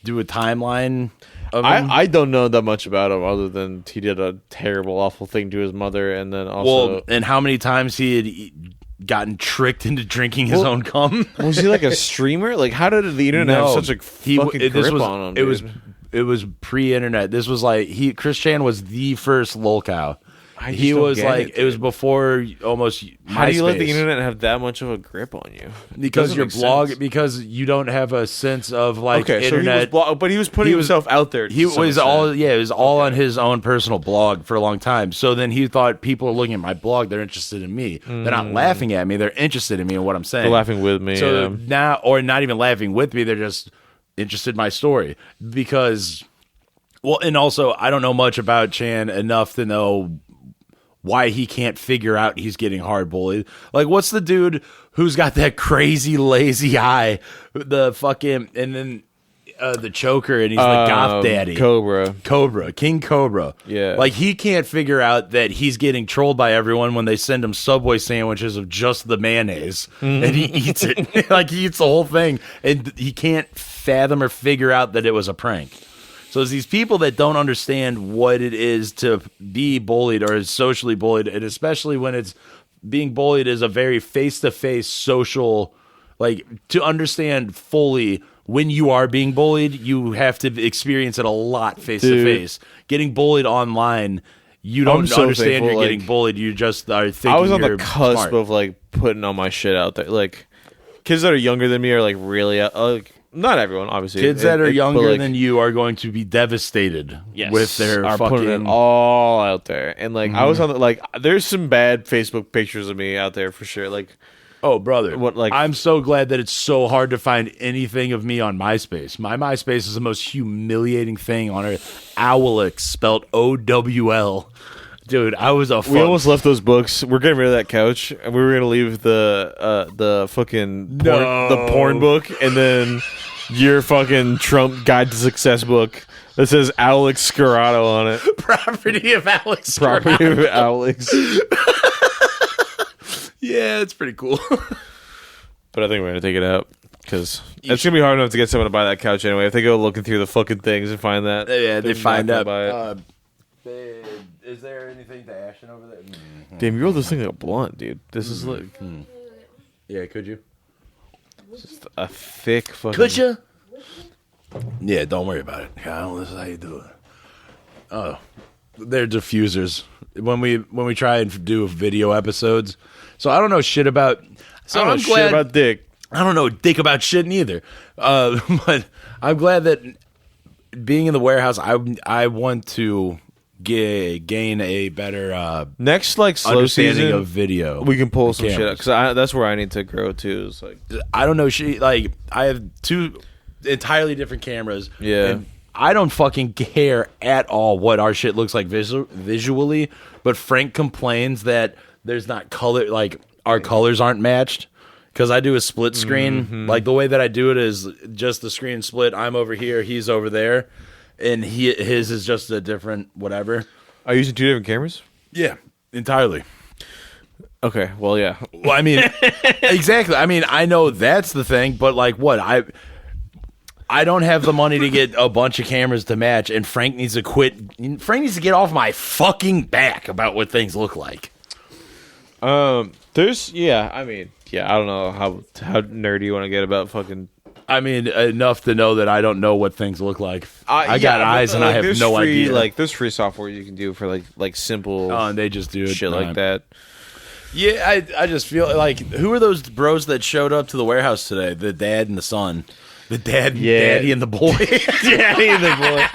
do a timeline of him. I don't know that much about him other than he did a terrible, awful thing to his mother, and then also well, and how many times he had gotten tricked into drinking his own cum. was he like a streamer? Like, how did the internet have such a fucking grip on him? It was dude? it was pre-internet. This was like Chris Chan was the first lolcow. I just He don't was get like it, it was dude. before almost. How do you let the MySpace. internet have that much of a grip on you? Because Doesn't your make blog, sense. because you don't have a sense of like Okay, internet. but he was putting he was- himself out there. He to some was extent. all it was all on his own personal blog for a long time. So then he thought people are looking at my blog, they're interested in me. They're not laughing at me, they're interested in me and what I'm saying. They're laughing with me. So yeah. now, or not even laughing with me, they're just interested in my story because. Well, and also I don't know much about Chan enough to know why he can't figure out he's getting hard bullied. Like, what's the dude who's got that crazy lazy eye, the fucking, and then the choker, and he's the goth daddy. Cobra. King Cobra. Yeah. Like, he can't figure out that he's getting trolled by everyone when they send him Subway sandwiches of just the mayonnaise. And he eats it. Like, he eats the whole thing. And he can't fathom or figure out that it was a prank. So it's these people that don't understand what it is to be bullied or is socially bullied, and especially when it's being bullied is a very face-to-face social, like, to understand fully when you are being bullied, you have to experience it a lot face-to-face. Getting bullied online, you don't I'm so understand thankful, you're like, getting bullied. You just are thinking I was on the you're cusp smart. of like putting all my shit out there. Like, kids that are younger than me are like really like not everyone, obviously. Kids that are but, younger like, than you are going to be devastated with their are fucking. putting it all out there. And like I was on the, like there's some bad Facebook pictures of me out there for sure. Like Oh, brother. What, like- I'm so glad that it's so hard to find anything of me on MySpace. My MySpace is the most humiliating thing on earth. Owlix, spelled O-W-L. Dude, I was a we almost left those books. We're getting rid of that couch, and we were gonna leave the fucking the porn book, and then your fucking Trump Guide to Success book that says Alex Scarrato on it. property of Alex. Property of Alex. Yeah, it's pretty cool. But I think we're gonna take it out because it's gonna be hard enough to get someone to buy that couch anyway. If they go looking through the fucking things and find that, Yeah, they they're find not out. gonna buy it. Is there anything to Ashton over there? Damn, you rolled this thing like a blunt, dude. This is like Yeah, could you? a thick fucking. Could you? Yeah, don't worry about it. Kyle, this is how you do it. Oh, they're diffusers. When we try and do video episodes, so I don't know shit about. So I don't know I'm shit glad about dick. I don't know dick about shit neither. But I'm glad that being in the warehouse, I want to gain a better Next, like slow understanding season, of video. we can pull some shit cameras. because that's where I need to grow too. Is like I don't know shit. Like I have two entirely different cameras. Yeah. And I don't fucking care at all what our shit looks like visually. But Frank complains that there's not color, like our colors aren't matched. Because I do a split screen. Like the way that I do it is just the screen split. I'm over here, he's over there. And his is just a different whatever. are you using two different cameras? Yeah, entirely. Okay, well, yeah. Well, I mean, exactly. I mean, I know that's the thing, but like, what I don't have the money to get a bunch of cameras to match, and Frank needs to quit. Frank needs to get off my fucking back about what things look like. There's I mean, I don't know how nerdy you want to get about fucking. I mean, enough to know that I don't know what things look like. I got eyes, and I have there's no free, idea. Like there's free software you can do for like simple Oh, and they just do it. shit like that. Yeah, I just feel like who are those bros that showed up to the warehouse today? The dad and the son. The dad, daddy and the boy. Daddy and the boy.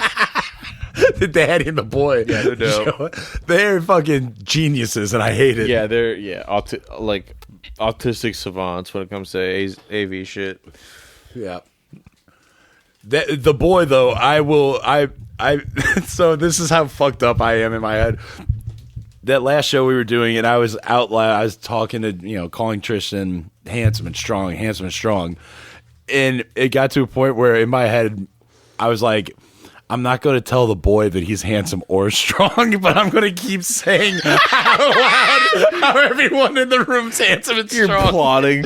The daddy and the boy. Yeah, they're dope. They're fucking geniuses, and I hate it. Yeah, they're like autistic savants when it comes to AV shit. Yeah. The boy though, I so this is how fucked up I am in my head. That last show we were doing, and I was out loud, I was talking to, calling Tristan handsome and strong, and it got to a point where in my head I was like, I'm not going to tell the boy that he's handsome or strong, but I'm going to keep saying out loud how everyone in the room's handsome and You're strong. plotting.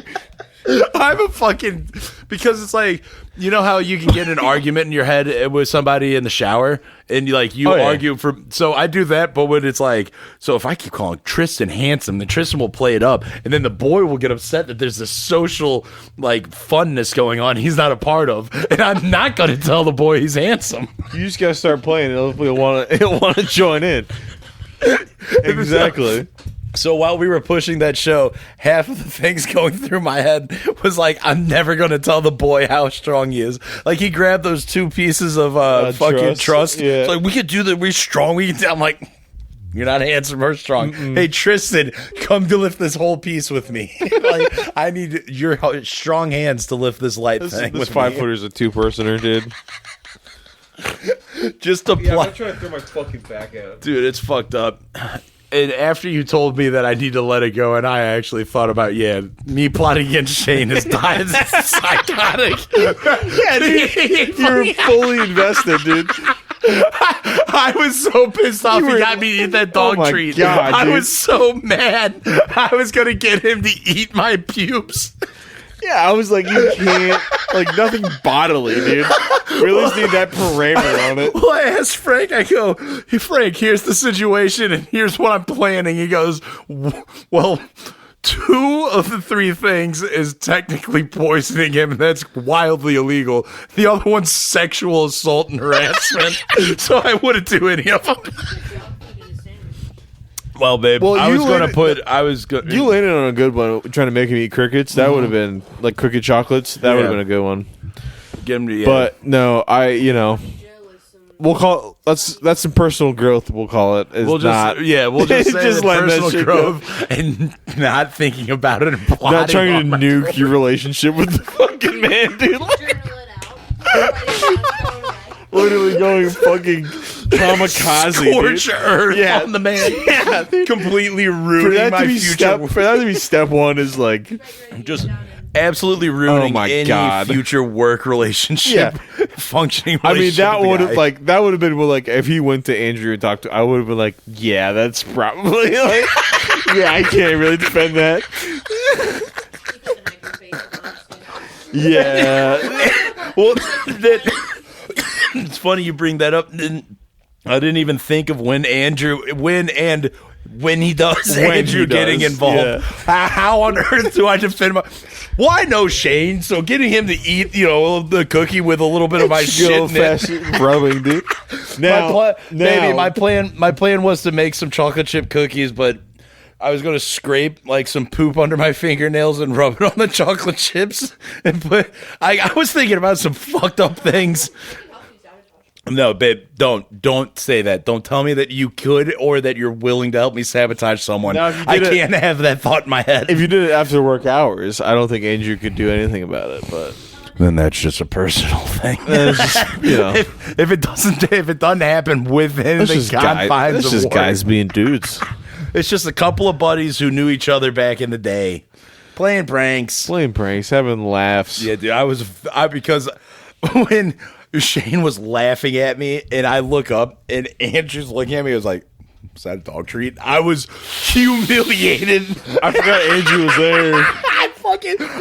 I'm a fucking, because it's like, you know how you can get in an argument in your head with somebody in the shower and you Oh, yeah. argue for, so I do that, but when it's like, so if I keep calling Tristan handsome, then Tristan will play it up and then the boy will get upset that there's this social like funness going on he's not a part of, and I'm not going to tell the boy he's handsome. You just gotta start playing. He'll want to join in. Exactly. So while we were pushing that show, half of the things going through my head was like, I'm never going to tell the boy how strong he is. Like he grabbed those two pieces of fucking trust. Yeah. It's like, we could do that. We're strong. We can. I'm like, you're not handsome or strong. Hey, Tristan, come to lift this whole piece with me. Like, I need your strong hands to lift this light thing. This with 5 me. footer's a 2-personer, dude. Just to Yeah, play. I'm trying to throw my fucking back out. Dude, it's fucked up. And after you told me that I need to let it go, and I actually thought about, me plotting against Shane is psychotic. Yeah, dude, you're fully invested, dude. I was so pissed off he got me to eat that dog Oh my treat. God, I dude. was so mad. I was going to get him to eat my pubes. Yeah, I was like, you can't, like, nothing bodily, dude. We at least need that parameter on it. Well, I asked Frank, I go, hey, Frank, here's the situation, and here's what I'm planning. He goes, well, 2 of the 3 things is technically poisoning him, and that's wildly illegal. The other one's sexual assault and harassment, so I wouldn't do any of them. Well, babe, Well, I you was gonna landed- put. You landed on a good one, trying to make him eat crickets. That would have been like cricket chocolates. That would have Yeah. been a good one. Get him to, yeah. But no, we'll call that's some personal growth. We'll call it. It's we'll not we'll just say Just that letting that personal shit growth and not thinking about it and not plotting trying to on my nuke growth. your relationship with the fucking man, dude. Journal it out. Write it down, throw it away. Literally going fucking kamikaze, Scorch dude. earth Yeah. on the man. Yeah, dude. Completely For ruining that my to be future. for that to be step one is like, Just absolutely ruining Oh my any God. future work relationship, functioning I mean, relationship that with would the have guy. that would have been like if he went to Andrew and talked to, I would have been like, yeah, that's probably like, yeah, I can't really defend that. Keep it in my face, honestly. Yeah, Well, it's funny you bring that up. I didn't even think of when he does When Andrew he getting does, involved. yeah. How on earth do I defend my? Well, I know Shane, so getting him to eat, the cookie with a little bit of my shit old in it. fashioned rubbing, dude. Now, Baby, my plan was to make some chocolate chip cookies, but I was going to scrape like some poop under my fingernails and rub it on the chocolate chips. And I was thinking about some fucked up things. No, babe, don't say that. Don't tell me that you could or that you're willing to help me sabotage someone. Now, if you I did it- can't have that thought in my head. if you did it after work hours, I don't think Andrew could do anything about it. But Then that's just a personal thing. it's just, if it doesn't happen within that's the just confines that's of just work, guys being dudes, it's just a couple of buddies who knew each other back in the day, playing pranks. playing pranks, having laughs. Yeah, dude, because when Shane was laughing at me and I look up and Andrew's looking at me, I was like, "Is that a dog treat?" I was humiliated. I forgot Andrew was there.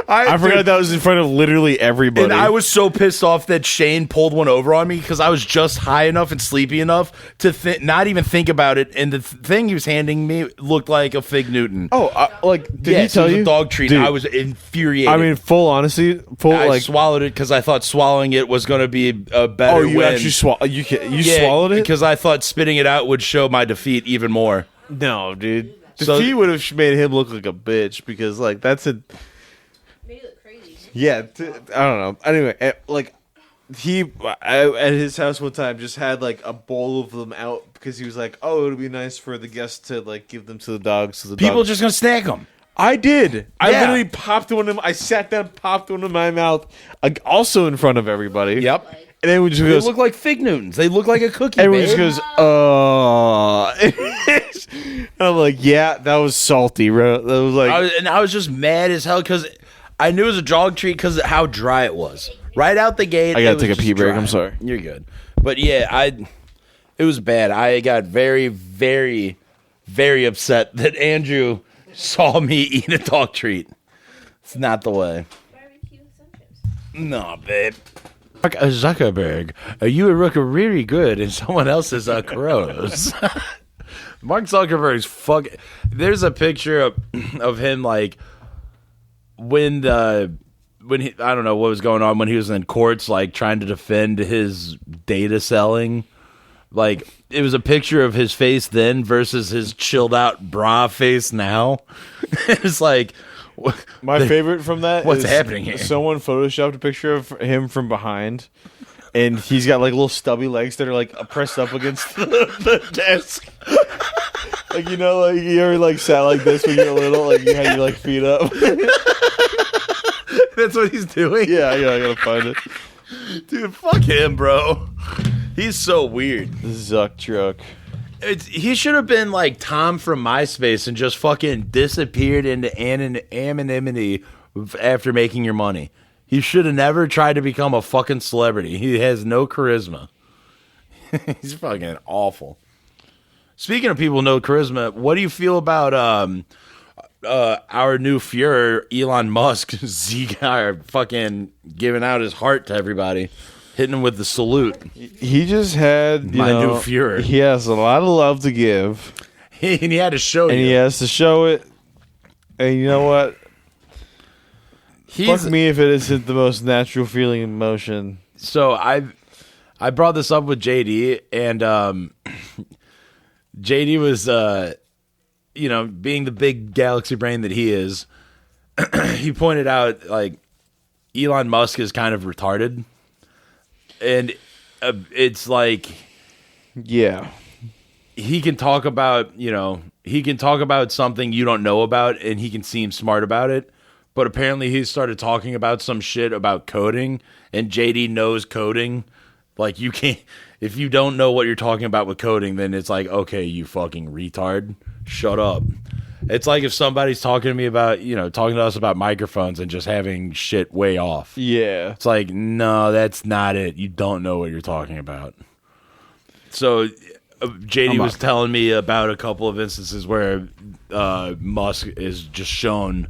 I forgot that was in front of literally everybody. And I was so pissed off that Shane pulled one over on me because I was just high enough and sleepy enough to not even think about it. And the thing he was handing me looked like a Fig Newton. did he Yes, tell it was you? a dog treat? Dude, I was infuriated. I mean, full honesty, I swallowed it because I thought swallowing it was going to be a better oh, you win. actually swallowed? You Yeah, swallowed it? because I thought spitting it out would show my defeat even more. No, dude. So- Defeat would have made him look like a bitch because, like, that's a Made it look crazy. yeah. I don't know. Anyway, at his house one time just had like a bowl of them out because he was like, "Oh, it'd be nice for the guests to like give them to the dogs." So the People dogs. just going to snack them. I did. I Yeah. literally popped one in. I sat down, popped one in my mouth, like, also in front of everybody. Yep. And then we just They goes. look like Fig Newtons. They look like a cookie. Everyone babe. just goes, "Oh." And I'm like, "Yeah, that was salty, bro." That was like, I was just mad as hell because I knew it was a dog treat because of how dry it was. Right out the gate. I gotta it was take a just pee break. dry. I'm sorry. You're good. But yeah, it was bad. I got very, very, very upset that Andrew saw me eat a dog treat. It's not the way. Barbecue subjects. No, babe. Mark Zuckerberg, you look really good and someone else is gross. Mark Zuckerberg's fuck. There's a picture of him like when he, I don't know what was going on when he was in courts, like trying to defend his data selling. Like it was a picture of his face then versus his chilled out bra face now. It's like my favorite from that. What's is happening here? Someone photoshopped a picture of him from behind, and he's got like little stubby legs that are like pressed up against the desk. Like, you know, like you ever like sat like this when you were little, like you had your like feet up. That's what he's doing. Yeah, I gotta find it. Dude, fuck him, bro. He's so weird. Zuck truck. He should have been like Tom from MySpace and just fucking disappeared into anonymity after making your money. He should have never tried to become a fucking celebrity. He has no charisma. He's fucking awful. Speaking of people with no charisma, what do you feel about our new Fuhrer, Elon Musk, fucking giving out his heart to everybody, hitting him with the salute? He just had My new Fuhrer. He has a lot of love to give, And he had to show and you. he has to show it. And you know what? Fuck me if it isn't the most natural feeling emotion. So I brought this up with JD, and JD was being the big galaxy brain that he is, he pointed out like Elon Musk is kind of retarded, and it's like, Yeah. he can talk about something you don't know about, and he can seem smart about it. But apparently, he started talking about some shit about coding, and JD knows coding. Like, you can't, if you don't know what you're talking about with coding, then it's like, okay, you fucking retard, shut up. It's like if somebody's talking to me about, talking to us about microphones and just having shit way off. Yeah. It's like, no, that's not it. You don't know what you're talking about. So JD was telling me about a couple of instances where Musk is just shown,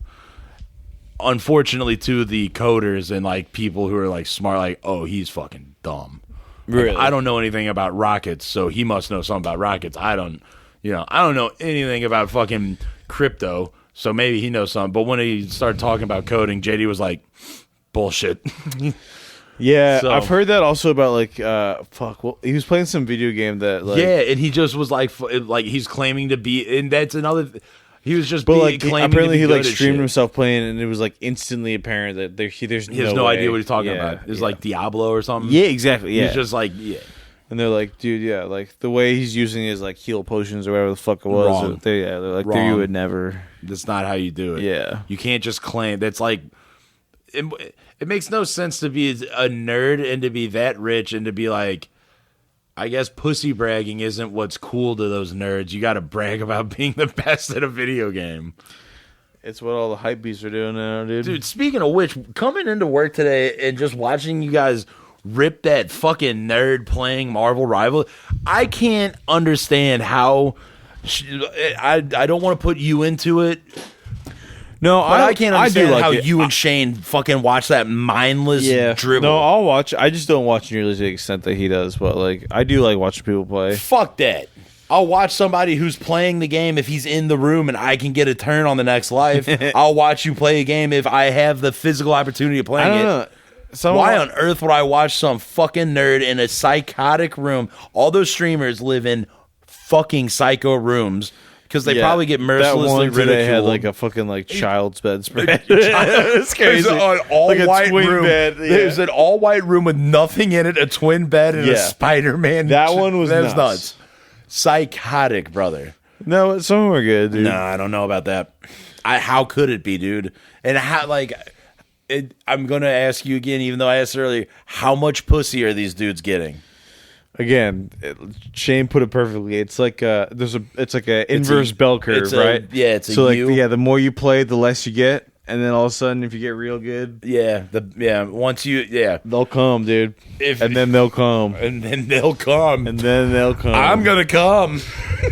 unfortunately, to the coders and like people who are like smart, like, oh, he's fucking dumb. Like, Really? I don't know anything about rockets, so he must know something about rockets. I don't know anything about fucking crypto, so maybe he knows something. But when he started talking about coding, JD was like, bullshit. Yeah, So- I've heard that also about like well, he was playing some video game that like Yeah, and he just was like he's claiming to be, and that's another. He was just but like claiming apparently to be he like good at streamed shit. himself playing and it was like instantly apparent that there's He has no way. idea what he's talking Yeah, about. It's yeah. like Diablo or something. Yeah, exactly. Yeah. He's just like, yeah. And they're like, dude, yeah, like the way he's using his like heal potions or whatever the fuck it was. Wrong. They're like, Wrong. you would never. That's not how you do it. Yeah. You can't just claim. That's like, it makes no sense to be a nerd and to be that rich and to be like, I guess pussy bragging isn't what's cool to those nerds. You got to brag about being the best at a video game. It's what all the hype beasts are doing now, dude. Dude, speaking of which, coming into work today and just watching you guys rip that fucking nerd playing Marvel Rival, I can't understand how. I don't want to put you into it, No, but I can't understand do like how it. you and Shane fucking watch that mindless dribble. No, I'll watch. I just don't watch nearly to the extent that he does. But like, I do like watching people play. Fuck that. I'll watch somebody who's playing the game if he's in the room and I can get a turn on the next life. I'll watch you play a game if I have the physical opportunity of playing I don't it. know. Why on earth would I watch some fucking nerd in a psychotic room? All those streamers live in fucking psycho rooms because they probably get mercilessly that one ridiculed. They had like a fucking like child's bedspread. It's There's crazy. an all-white like a twin room. bed. Yeah. There's an all-white room with nothing in it, a twin bed, and a Yeah. Spider-Man. That one was nuts. Psychotic, brother. No, some of them are good, dude. No, I don't know about that. How could it be, dude? And how, like, I'm going to ask you again, even though I asked earlier, how much pussy are these dudes getting? Again, Shane put it perfectly. It's like it's like a inverse bell curve, right? It's a so like U. yeah, the more you play, the less you get, and then all of a sudden, if you get real good, Once you, they'll come, dude. If- and then they'll come, and then they'll come. and then they'll come. I'm going to come.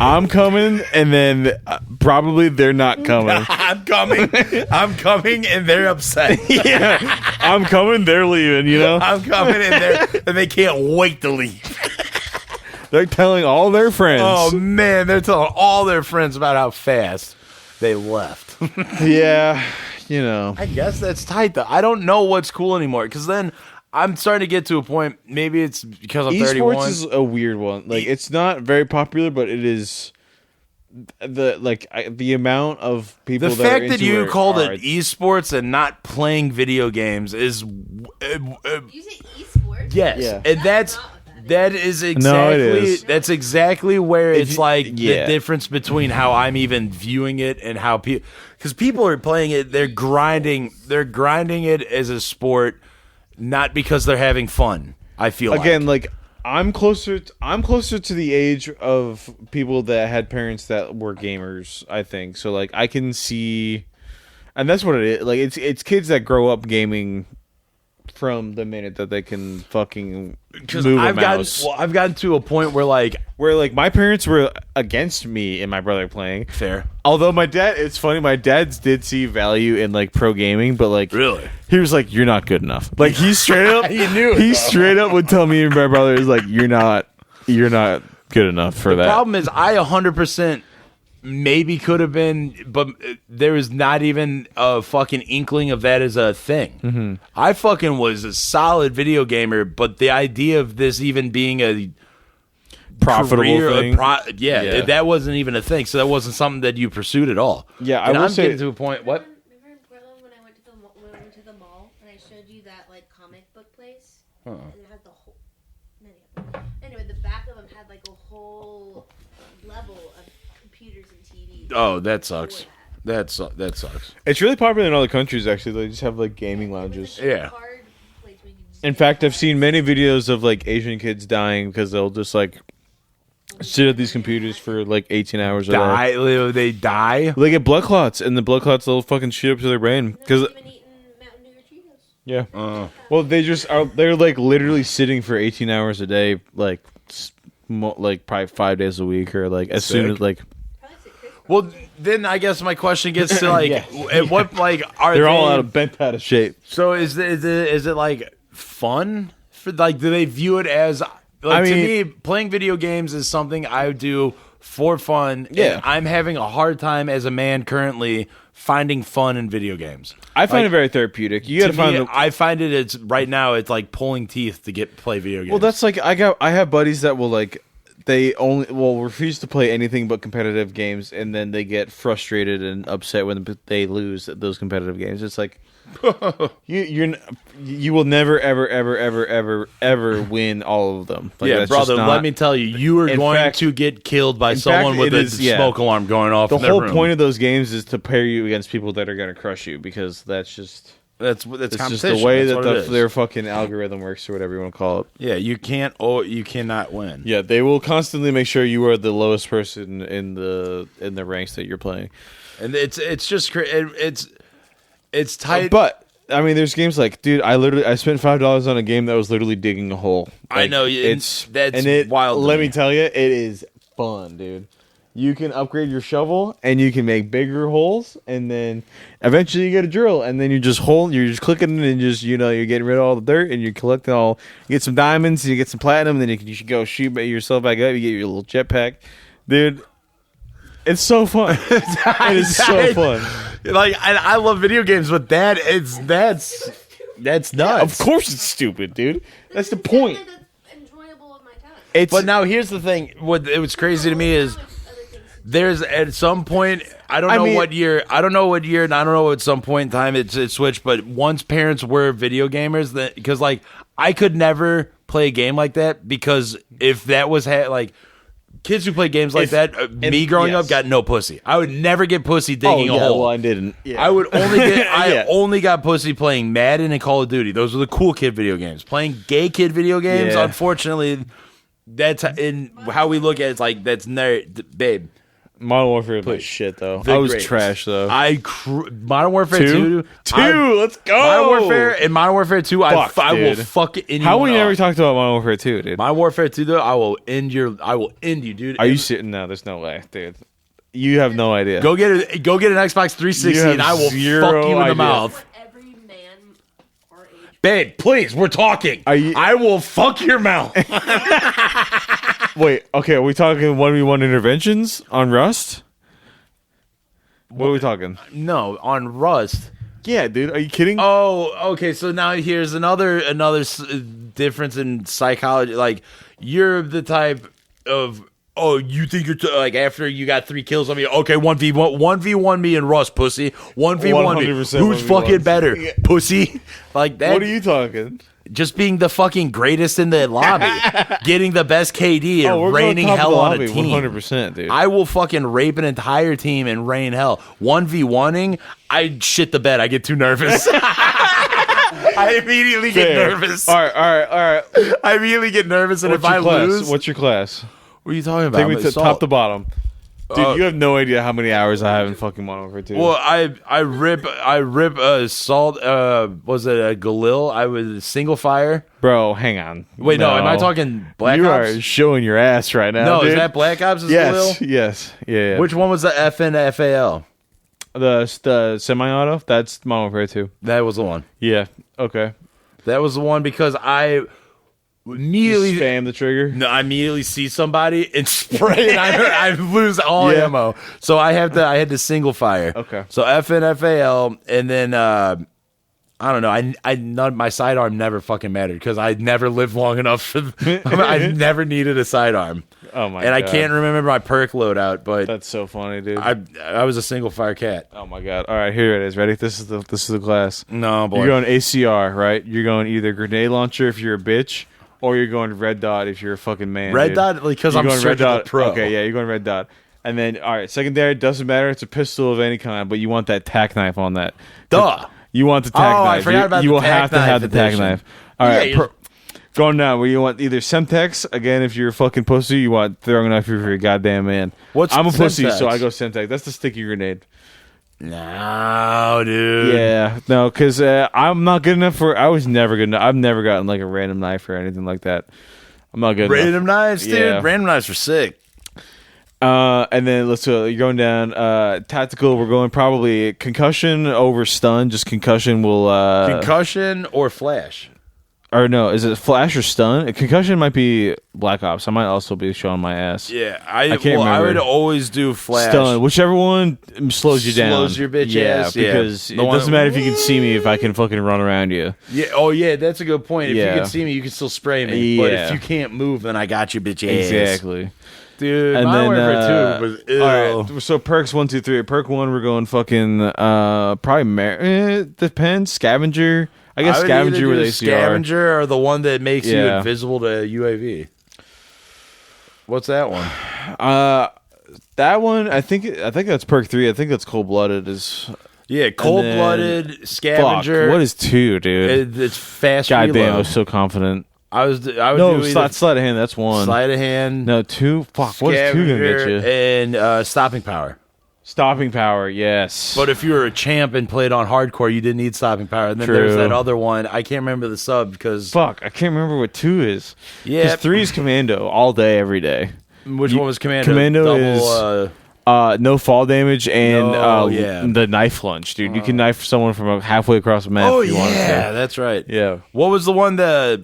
I'm coming, and then probably they're not coming. I'm coming. I'm coming, and they're upset. Yeah, I'm coming. They're leaving. You know, I'm coming, and they can't wait to leave. they're telling all their friends. Oh man, they're telling all their friends about how fast they left. Yeah, you know. I guess that's tight though. I don't know what's cool anymore because then I'm starting to get to a point. Maybe it's because I'm 31. Esports is a weird one. Like it's not very popular, but it is the amount of people. The that are fact that into you it called are- it esports and not playing video games is You say esports? yes, Yeah. and that's. not what that That is No, it exactly is. that's exactly where it's you- like yeah. the difference between how I'm even viewing it and how people, because people are playing it, they're grinding it as a sport, not because they're having fun. I feel again like I'm closer to the age of people that had parents that were gamers, I think. So like I can see, and that's what it is. Like it's kids that grow up gaming from the minute that they can fucking move a mouse. I've gotten to a point where like Where like my parents were against me and my brother playing. fair. Although it's funny, my dad did see value in like pro gaming, but like Really? he was like, "You're not good enough." Like he straight up, He knew it, he though. straight up would tell me and my brother is like, "You're not good enough for that." Problem is, I 100% maybe could have been, but there was not even a fucking inkling of that as a thing. Mm-hmm. I fucking was a solid video gamer, but the idea of this even being a profitable thing. Yeah. that wasn't even a thing. So that wasn't something that you pursued at all. Yeah, I and will I'm say- getting to a point. What? Remember in Portland when I went to the mall and I showed you that like comic book place? Uh-uh. And it had the whole many of them. Anyway, the back of them had like a whole level of computers and TVs. Oh, that sucks. That sucks. It's really popular in other countries. Actually, they just have like gaming lounges. Yeah. In fact, I've seen many videos of like Asian kids dying because they'll just like sit at these computers for like 18 hours a day. They die. They get blood clots, and the blood clots will fucking shoot up to their brain. Because Even eating Mountain Dew or Cheetos. yeah, well, they just are. They're like literally sitting for 18 hours a day, like probably 5 days a week, or like as soon Sick. as like Probably sick Chris. Well, then I guess my question gets to like, Yes. at what like are they're they, all bent out of shape. So is it like fun for like? Do they view it as like? I To mean- me, playing video games is something I do for fun. Yeah. and I'm having a hard time as a man currently finding fun in video games. I find Like, it very therapeutic. You got To to find me, the. I find it. It's right now. It's like pulling teeth to play video games. Well, that's like I have buddies that will like they refuse to play anything but competitive games, and then they get frustrated and upset when they lose at those competitive games. It's like you will never ever win all of them. Like, yeah, that's just brother. not- Let me tell you, you are In going fact- to get killed by in someone fact, with it a is- yeah. smoke alarm going off. The in their whole room. point of those games is to pair you against people that are going to crush you, because that's just that's it's competition. just the way That's that what it is. their fucking algorithm works, or whatever you want to call it. Yeah, you cannot win. Yeah, they will constantly make sure you are the lowest person in the ranks that you're playing. And it's just it's tight. But I mean, there's games like, dude, I spent $5 on a game that was literally digging a hole. I Like, know, that's wild to Let me. me tell you, it is fun, dude. You can upgrade your shovel, and you can make bigger holes, and then eventually you get a drill, and then you're just clicking, and just you're getting rid of all the dirt, and you're collecting all. You get some diamonds, and you get some platinum, and then you should go shoot yourself back up. You get your little jetpack, dude. It's so fun. It is so fun. Like I love video games, but that's nuts. Of course, it's stupid, dude. That's the point. That's enjoyable of my time. It's But now here's the thing. What's crazy to me is there's at some point I don't know what year, and I don't know at some point in time it switched. But once parents were video gamers, because like I could never play a game like that, because if that was like. Kids who play games like me growing up got no pussy. I would never get pussy digging a hole. Well, I didn't. Yeah. I would only get. I Yeah. only got pussy playing Madden and Call of Duty. Those were the cool kid video games. Playing gay kid video games, Yeah. unfortunately, that's in how we look at it. It's like that's babe. Modern Warfare was shit though. The I was greatest. trash though. Modern Warfare 2? Let's go. Modern Warfare 2, I will dude. fuck it. How we never talked about Modern Warfare 2, dude? Modern Warfare 2 though, I will end you, dude. Are you sitting now? There's no way, dude. You have no idea. Go get an Xbox 360 You have and I will zero fuck you in the idea. mouth. Every man our age. Babe, please, we're talking. I will fuck your mouth. Wait, okay, are we talking 1v1 interventions on Rust? What are we talking? No, on Rust. Yeah, dude. Are you kidding? Oh, okay. So now here's another difference in psychology. Like you're the type of you think you're like after you got 3 kills on me. Okay, 1v1 me and Rust, pussy. 1v1 me. 100% Who's 1v1. fucking better, pussy? Like that. What are you talking? Just being the fucking greatest in the lobby, getting the best KD and we're going raining top of hell the on a lobby, team. 100%, dude. I will fucking rape an entire team and rain hell. 1v1ing, I shit the bed. I get too nervous. I immediately get Fair. nervous. All right. I immediately get nervous, and What's if I your class? lose, What's your class? what are you talking about? Take me I'm to assault. top to bottom. Dude, Uh, you have no idea how many hours I have in fucking Modern Warfare 2. Well, I rip assault. Was it a Galil? I was single fire. Bro, hang on. Wait, no, am I talking Black you Ops? are showing your ass right now. No, dude. is that Black Ops? Is Yes, Galil? yes, yeah. Which one was the FNFAL? The semi-auto? That's Modern Warfare 2. That was the one. Yeah. Okay. That was the one because I immediately Spam the trigger. No, I immediately see somebody and spray, and I lose all Yeah. ammo. So I had to single fire. Okay. So FNFAL, and then I don't know. My sidearm never fucking mattered because I never lived long enough for. I never needed a sidearm. Oh my And god! I can't remember my perk loadout, but That's so funny, dude. I was a single fire cat. Oh my god! All right, here it is. Ready? This is the class. No, boy. You're going ACR, right? You're going either grenade launcher if you're a bitch, or you're going red dot if you're a fucking man. Red dude. dot because You're I'm going surgical pro. Okay, yeah, you're going red dot. And then, all right, secondary doesn't matter. It's a pistol of any kind, but you want that tack knife on that. Duh. You want the tack Oh, I knife. forgot about you the will tack have to knife have the tack edition. knife. All Yeah, right, you- going now. Where you want either Semtex again if you're a fucking pussy. You want throwing knife if you're a goddamn man. What's I'm a pussy, Semtex? so I go Semtex. That's the sticky grenade. No, dude. Yeah, no, because I'm not good enough for. I was never good enough. I've never gotten like a random knife or anything like that. I'm not good enough. Random knives, dude. Yeah. Random knives are sick. And then let's go. You're going down tactical. We're going probably concussion over stun. Just concussion will. Concussion or flash? Or no, is it flash or stun? Concussion might be Black Ops. I might also be showing my ass. Yeah, I can't I remember. would always do flash. Stun, whichever one slows you down. Slows your bitch ass, yeah. because The it one- doesn't matter if you can see me if I can fucking run around you. Yeah. Oh, yeah. That's a good point. If Yeah. you can see me, you can still spray me. But Yeah. if you can't move, then I got your bitch ass. Exactly. Dude, And Modern then Warfare 2 was ill. all right, so perks 1, 2, 3. Perk 1, we're going fucking probably depends. Scavenger. I guess would scavenger either with do ACR. Scavenger or the one that makes you Yeah. invisible to UAV. What's that one? That one, I think that's perk 3. I think that's cold blooded. Is Yeah, cold-blooded fuck. scavenger. What is 2, dude? It's fast God damn, I reload. was so confident. I would No, do either sleight of hand. That's 1. sleight of hand. No, 2. Fuck. What is 2 gonna get Scavenger, you? and stopping power. Stopping power. Yes. But if you were a champ and played on hardcore, you didn't need stopping power. And then True. there's that other one. I can't remember the sub because fuck, I can't remember what 2 is. Yeah. Because 3 is commando all day, every day. which one was Commando? Commando Double, is no fall damage and Oh, yeah. the knife lunge, dude. You can knife someone from halfway across the map. oh if you want yeah, to. that's right. Yeah. What was the one that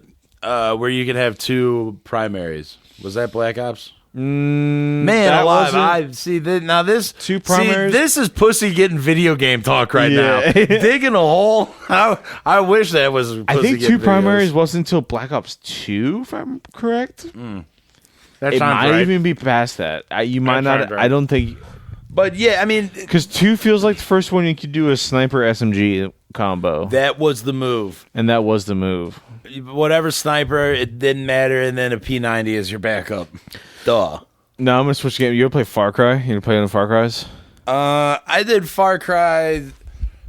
where you could have 2 primaries? Was that Black Ops? Man that alive! wasn't- I see. Now this 2 primaries? See, this is pussy getting video game talk right Yeah. now. Digging a hole. I wish that was. Pussy I think 2 getting primaries videos. wasn't until Black Ops 2, if I'm correct. That It sounds might right. even be past that. You might That not. sounds right. I don't think But yeah, I mean, because 2 feels like the first one you could do a sniper SMG combo, that was the move. and that was the move. Whatever sniper, it didn't matter, and then a P90 is your backup. Duh. No, I'm gonna switch game. You ever play Far Cry? You gonna play on the Far Cries? I did Far Cry.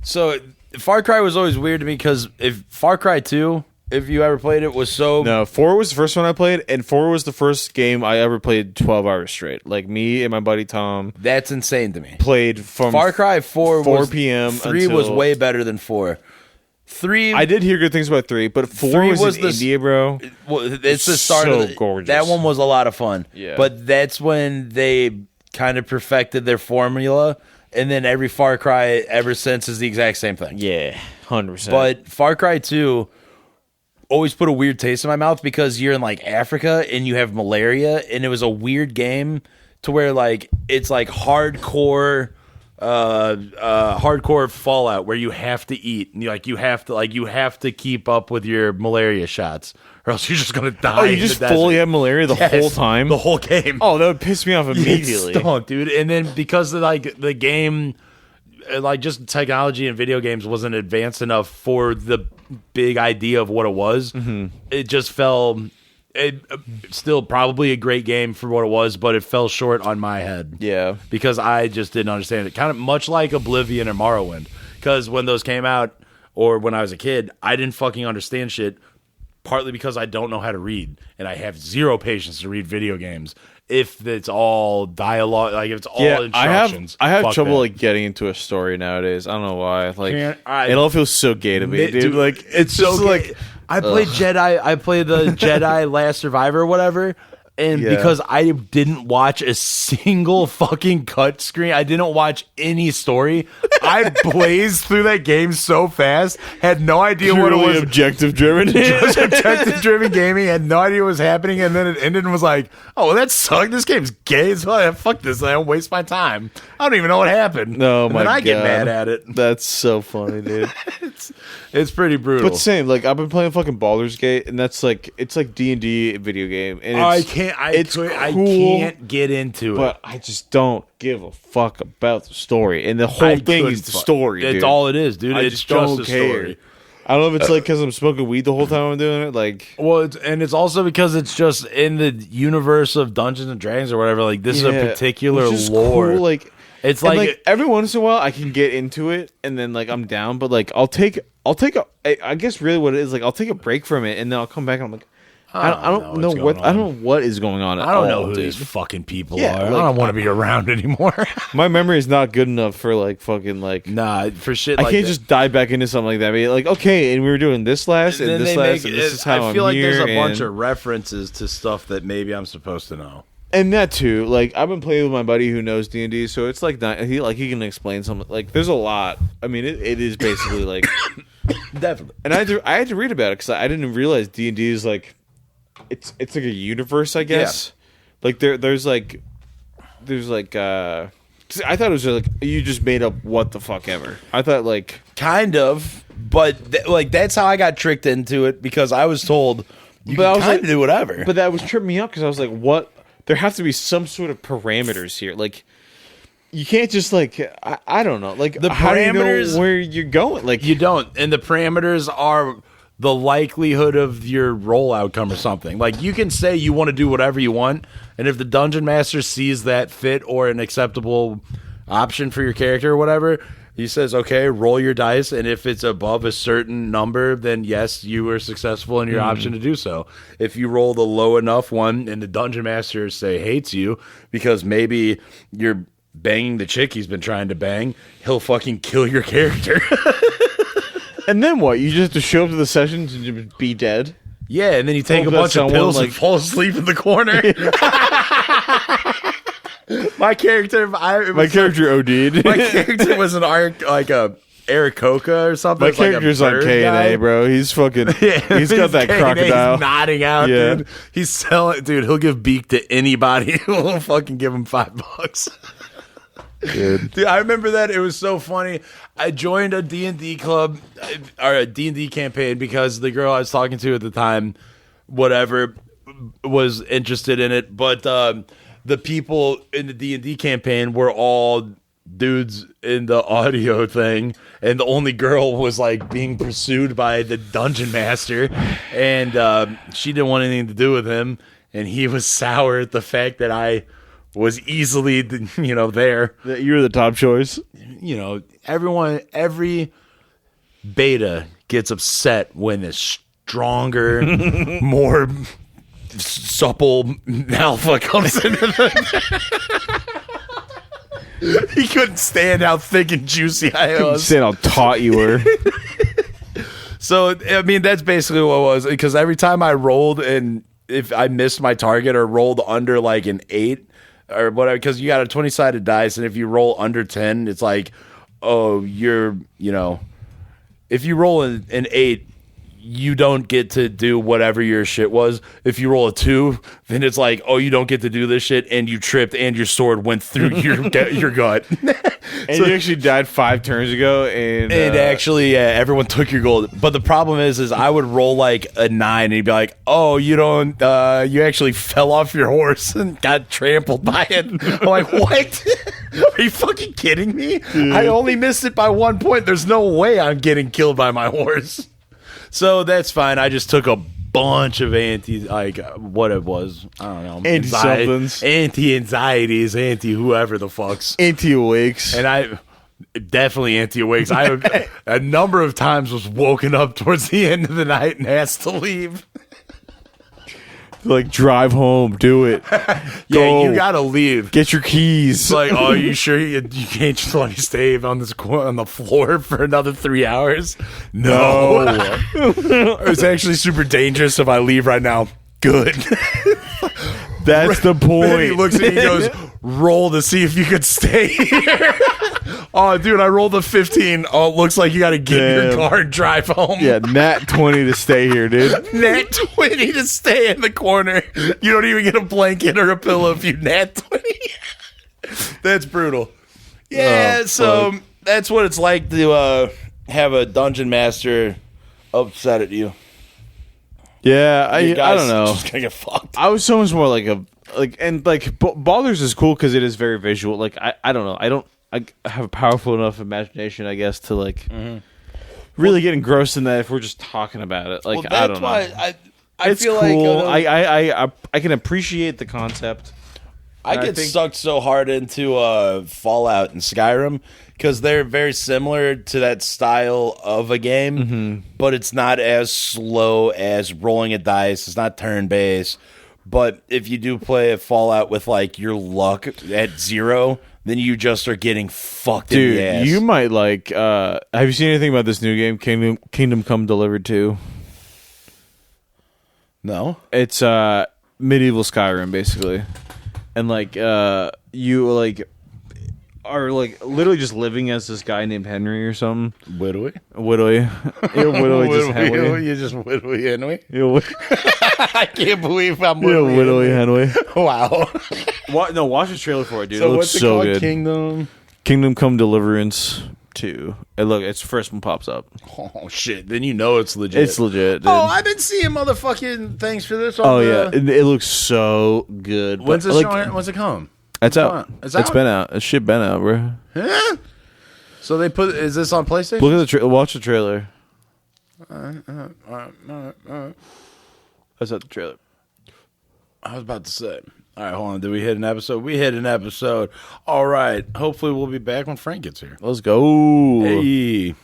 So Far Cry was always weird to me because if Far Cry 2, if you ever played it, was so No, 4 was the first one I played, and 4 was the first game I ever played 12 hours straight. Like me and my buddy Tom that's insane to me. played from Far Cry 4 4 was, p.m. 3 was until- way better than 4. 3 I did hear good things about 3, but 4 3 was, was in the- India, bro. well, it's the start So of the, gorgeous. That one was a lot of fun. Yeah. But that's when they kind of perfected their formula, and then every Far Cry ever since is the exact same thing. Yeah, 100%. But Far Cry 2 always put a weird taste in my mouth because you're in like Africa and you have malaria, and it was a weird game to where like it's like hardcore hardcore Fallout where you have to eat and you have to keep up with your malaria shots or else you're just gonna die. oh, you in just the fully desert. have malaria the Yes, whole time? the whole game. Oh, that would piss me off immediately. It's stunk, dude. And then because of, like the game, like just technology in video games wasn't advanced enough for the big idea of what it was. It just fell. It still probably a great game for what it was, but it fell short on my head. Yeah. because I just didn't understand it. Kind of much like Oblivion or Morrowind. Because when those came out, or when I was a kid, I didn't fucking understand shit. Partly because I don't know how to read, and I have zero patience to read video games. If it's all dialogue, like if it's all Yeah, instructions, I have fuck trouble that. like getting into a story nowadays. I don't know why. Like Man, it all feels so gay to me, dude. Like it's so just like I played Jedi. I played the Jedi Last Survivor or whatever, And Yeah. because I didn't watch a single fucking cut screen, I didn't watch any story. I blazed through that game so fast, had no idea what it Purely was. objective driven. Just objective driven gaming, had no idea what was happening, and then it ended and was like, oh, well, that sucked. This game's gay as well. Fuck this. I don't waste my time. I don't even know what happened. No, and my then I get God. mad at it. That's so funny, dude. It's pretty brutal. But same, like I've been playing fucking Baldur's Gate, and that's like it's like D&D video game, and I it's, can't. it's I cool, can't get into it. but I just don't give a fuck about the story, and the whole thing is the story. It's dude. all it is, dude. I It's just just don't a care. story. I don't know if it's like because I'm smoking weed the whole time I'm doing it. Like, Well, it's also because it's just in the universe of Dungeons and Dragons or whatever. Like this is a particular which is lore. cool, like, It's and, like- every once in a while I can get into it, and then like I'm down, but like I'll take a. I guess really what it is, like I'll take a break from it, and then I'll come back and I'm like, I don't know what's what going I on. don't know what is going on. At I don't all, know who dude. these fucking people Yeah, are. I like, don't want to be around anymore. My memory is not good enough for like fucking like. Nah, for shit. I like can't that. just dive back into something like that. Be like, okay, and we were doing this last, and Then this they last, make and this it- is how I feel I'm like here, there's a bunch and- of references to stuff that maybe I'm supposed to know. and that too. Like I've been playing with my buddy who knows D&D, so it's like not, he can explain something. Like there's a lot. I mean, it is basically like, Definitely. and I had to read about it because I didn't realize D&D is like, it's like a universe, I guess. Like there's like 'cause I thought it was just like you just made up what the fuck ever. I thought like Kind of, but like that's how I got tricked into it because I was told you But I can was kind like- of do whatever. But that was tripping me up because I was like, what? There have to be some sort of parameters here. Like, you can't just like, I don't know. Like, The how do you parameters- know where you're going? Like, You don't. And the parameters are the likelihood of your roll outcome or something. Like you can say you want to do whatever you want, and if the dungeon master sees that fit or an acceptable option for your character or whatever, he says, okay, roll your dice, and if it's above a certain number, then yes, you were successful in your option to do so. If you roll the low enough one and the dungeon master say hates you because maybe you're banging the chick he's been trying to bang, he'll fucking kill your character. and then what? You just have to show up to the sessions and just be dead. Yeah, and then you take Oh, a that's bunch of someone, pills like- and fall asleep in the corner. My character, My character OD'd. my character was an like a Aarakocra or something. My It's like a character's on bird K&A, guy. bro. He's fucking. Yeah, he's got that K&A 's crocodile. nodding out, Yeah. dude. He's selling, dude. He'll give beak to anybody who will fucking give him $5. Dude. Dude, I remember that. It was so funny. I joined a D&D club or a D&D campaign because the girl I was talking to at the time, whatever, was interested in it. But the people in the D&D campaign were all dudes in the audio thing, and the only girl was like being pursued by the dungeon master, and she didn't want anything to do with him, and he was sour at the fact that I was easily, there. You're the top choice. Every beta gets upset when a stronger, more supple alpha comes into the. He couldn't stand how thick and juicy I was. Saying how taut you were. So, I mean, that's basically what it was. Because every time I rolled, and if I missed my target or rolled under like an 8 or whatever, because you got a 20-sided dice, and if you roll under 10, it's like, oh, if you roll an 8, you don't get to do whatever your shit was. If you roll a 2, then it's like, oh, you don't get to do this shit, and you tripped, and your sword went through your gut. And you actually died 5 turns ago, and Actually, everyone took your gold. But the problem is I would roll like a 9, and he'd be like, "Oh, you don't. You actually fell off your horse and got trampled by it." I'm like, "What? Are you fucking kidding me? I only missed it by 1 point. There's no way I'm getting killed by my horse." So that's fine. I just took a bunch of what it was. I don't know. Anti-somethings. Anti-anxieties, anti-whoever the fucks. anti-awakes. And I definitely anti-awakes. I a number of times was woken up towards the end of the night and asked to leave. Like, drive home, do it. Yeah, Go. you gotta leave. Get your keys. It's like, oh, you sure you can't just let me stay on the floor for another 3 hours? No. It's actually super dangerous if I leave right now. Good. That's the Then he point. looks at you and goes, roll to see if you could stay here. Oh, dude, I rolled a 15. Oh, it looks like you got to get in your Damn. car and drive home. Yeah, nat 20 to stay here, dude. Nat 20 to stay in the corner. You don't even get a blanket or a pillow if you nat 20. That's brutal. Yeah, Oh, so fuck. that's what it's like to have a dungeon master upset at you. Yeah, I You guys don't know. Just gonna get fucked. I was so much more Baldur's is cool because it is very visual. Like I don't know. I have a powerful enough imagination, I guess, to like really get engrossed in that. If we're just talking about it, like I don't know. I It's feel cool. like I can appreciate the concept. I I get think- sucked so hard into Fallout and Skyrim because they're very similar to that style of a game, but it's not as slow as rolling a dice. It's not turn based. But if you do play a Fallout with like your luck at 0, then you just are getting fucked in the ass. Dude, you might like. Have you seen anything about this new game, Kingdom Come Delivered 2? no. It's medieval Skyrim basically, and like you like are like literally just living as this guy named Henry or something. Widowy? Widowy, Widowy just Henry. You just widowy Henry? Yeah, I can't believe I'm Widowy Henry. Wow. No, watch the trailer for it, dude. So it looks what's it so called? good. Kingdom? Come Deliverance 2. And look, it's first one pops up. Oh, shit. Then you know it's legit. It's legit, dude. Oh, I've been seeing motherfucking things for this. Oh, yeah, it looks so good. When's But, it like, showing? When's it come? It's out. It's It's out? been out. It's shit been out, bro. Huh? So they put. Is this on PlayStation? Look at the watch the trailer. That's not the trailer. I was about to say. All right, hold on. Did we hit an episode? We hit an episode. All right. Hopefully, we'll be back when Frank gets here. Let's go. Hey.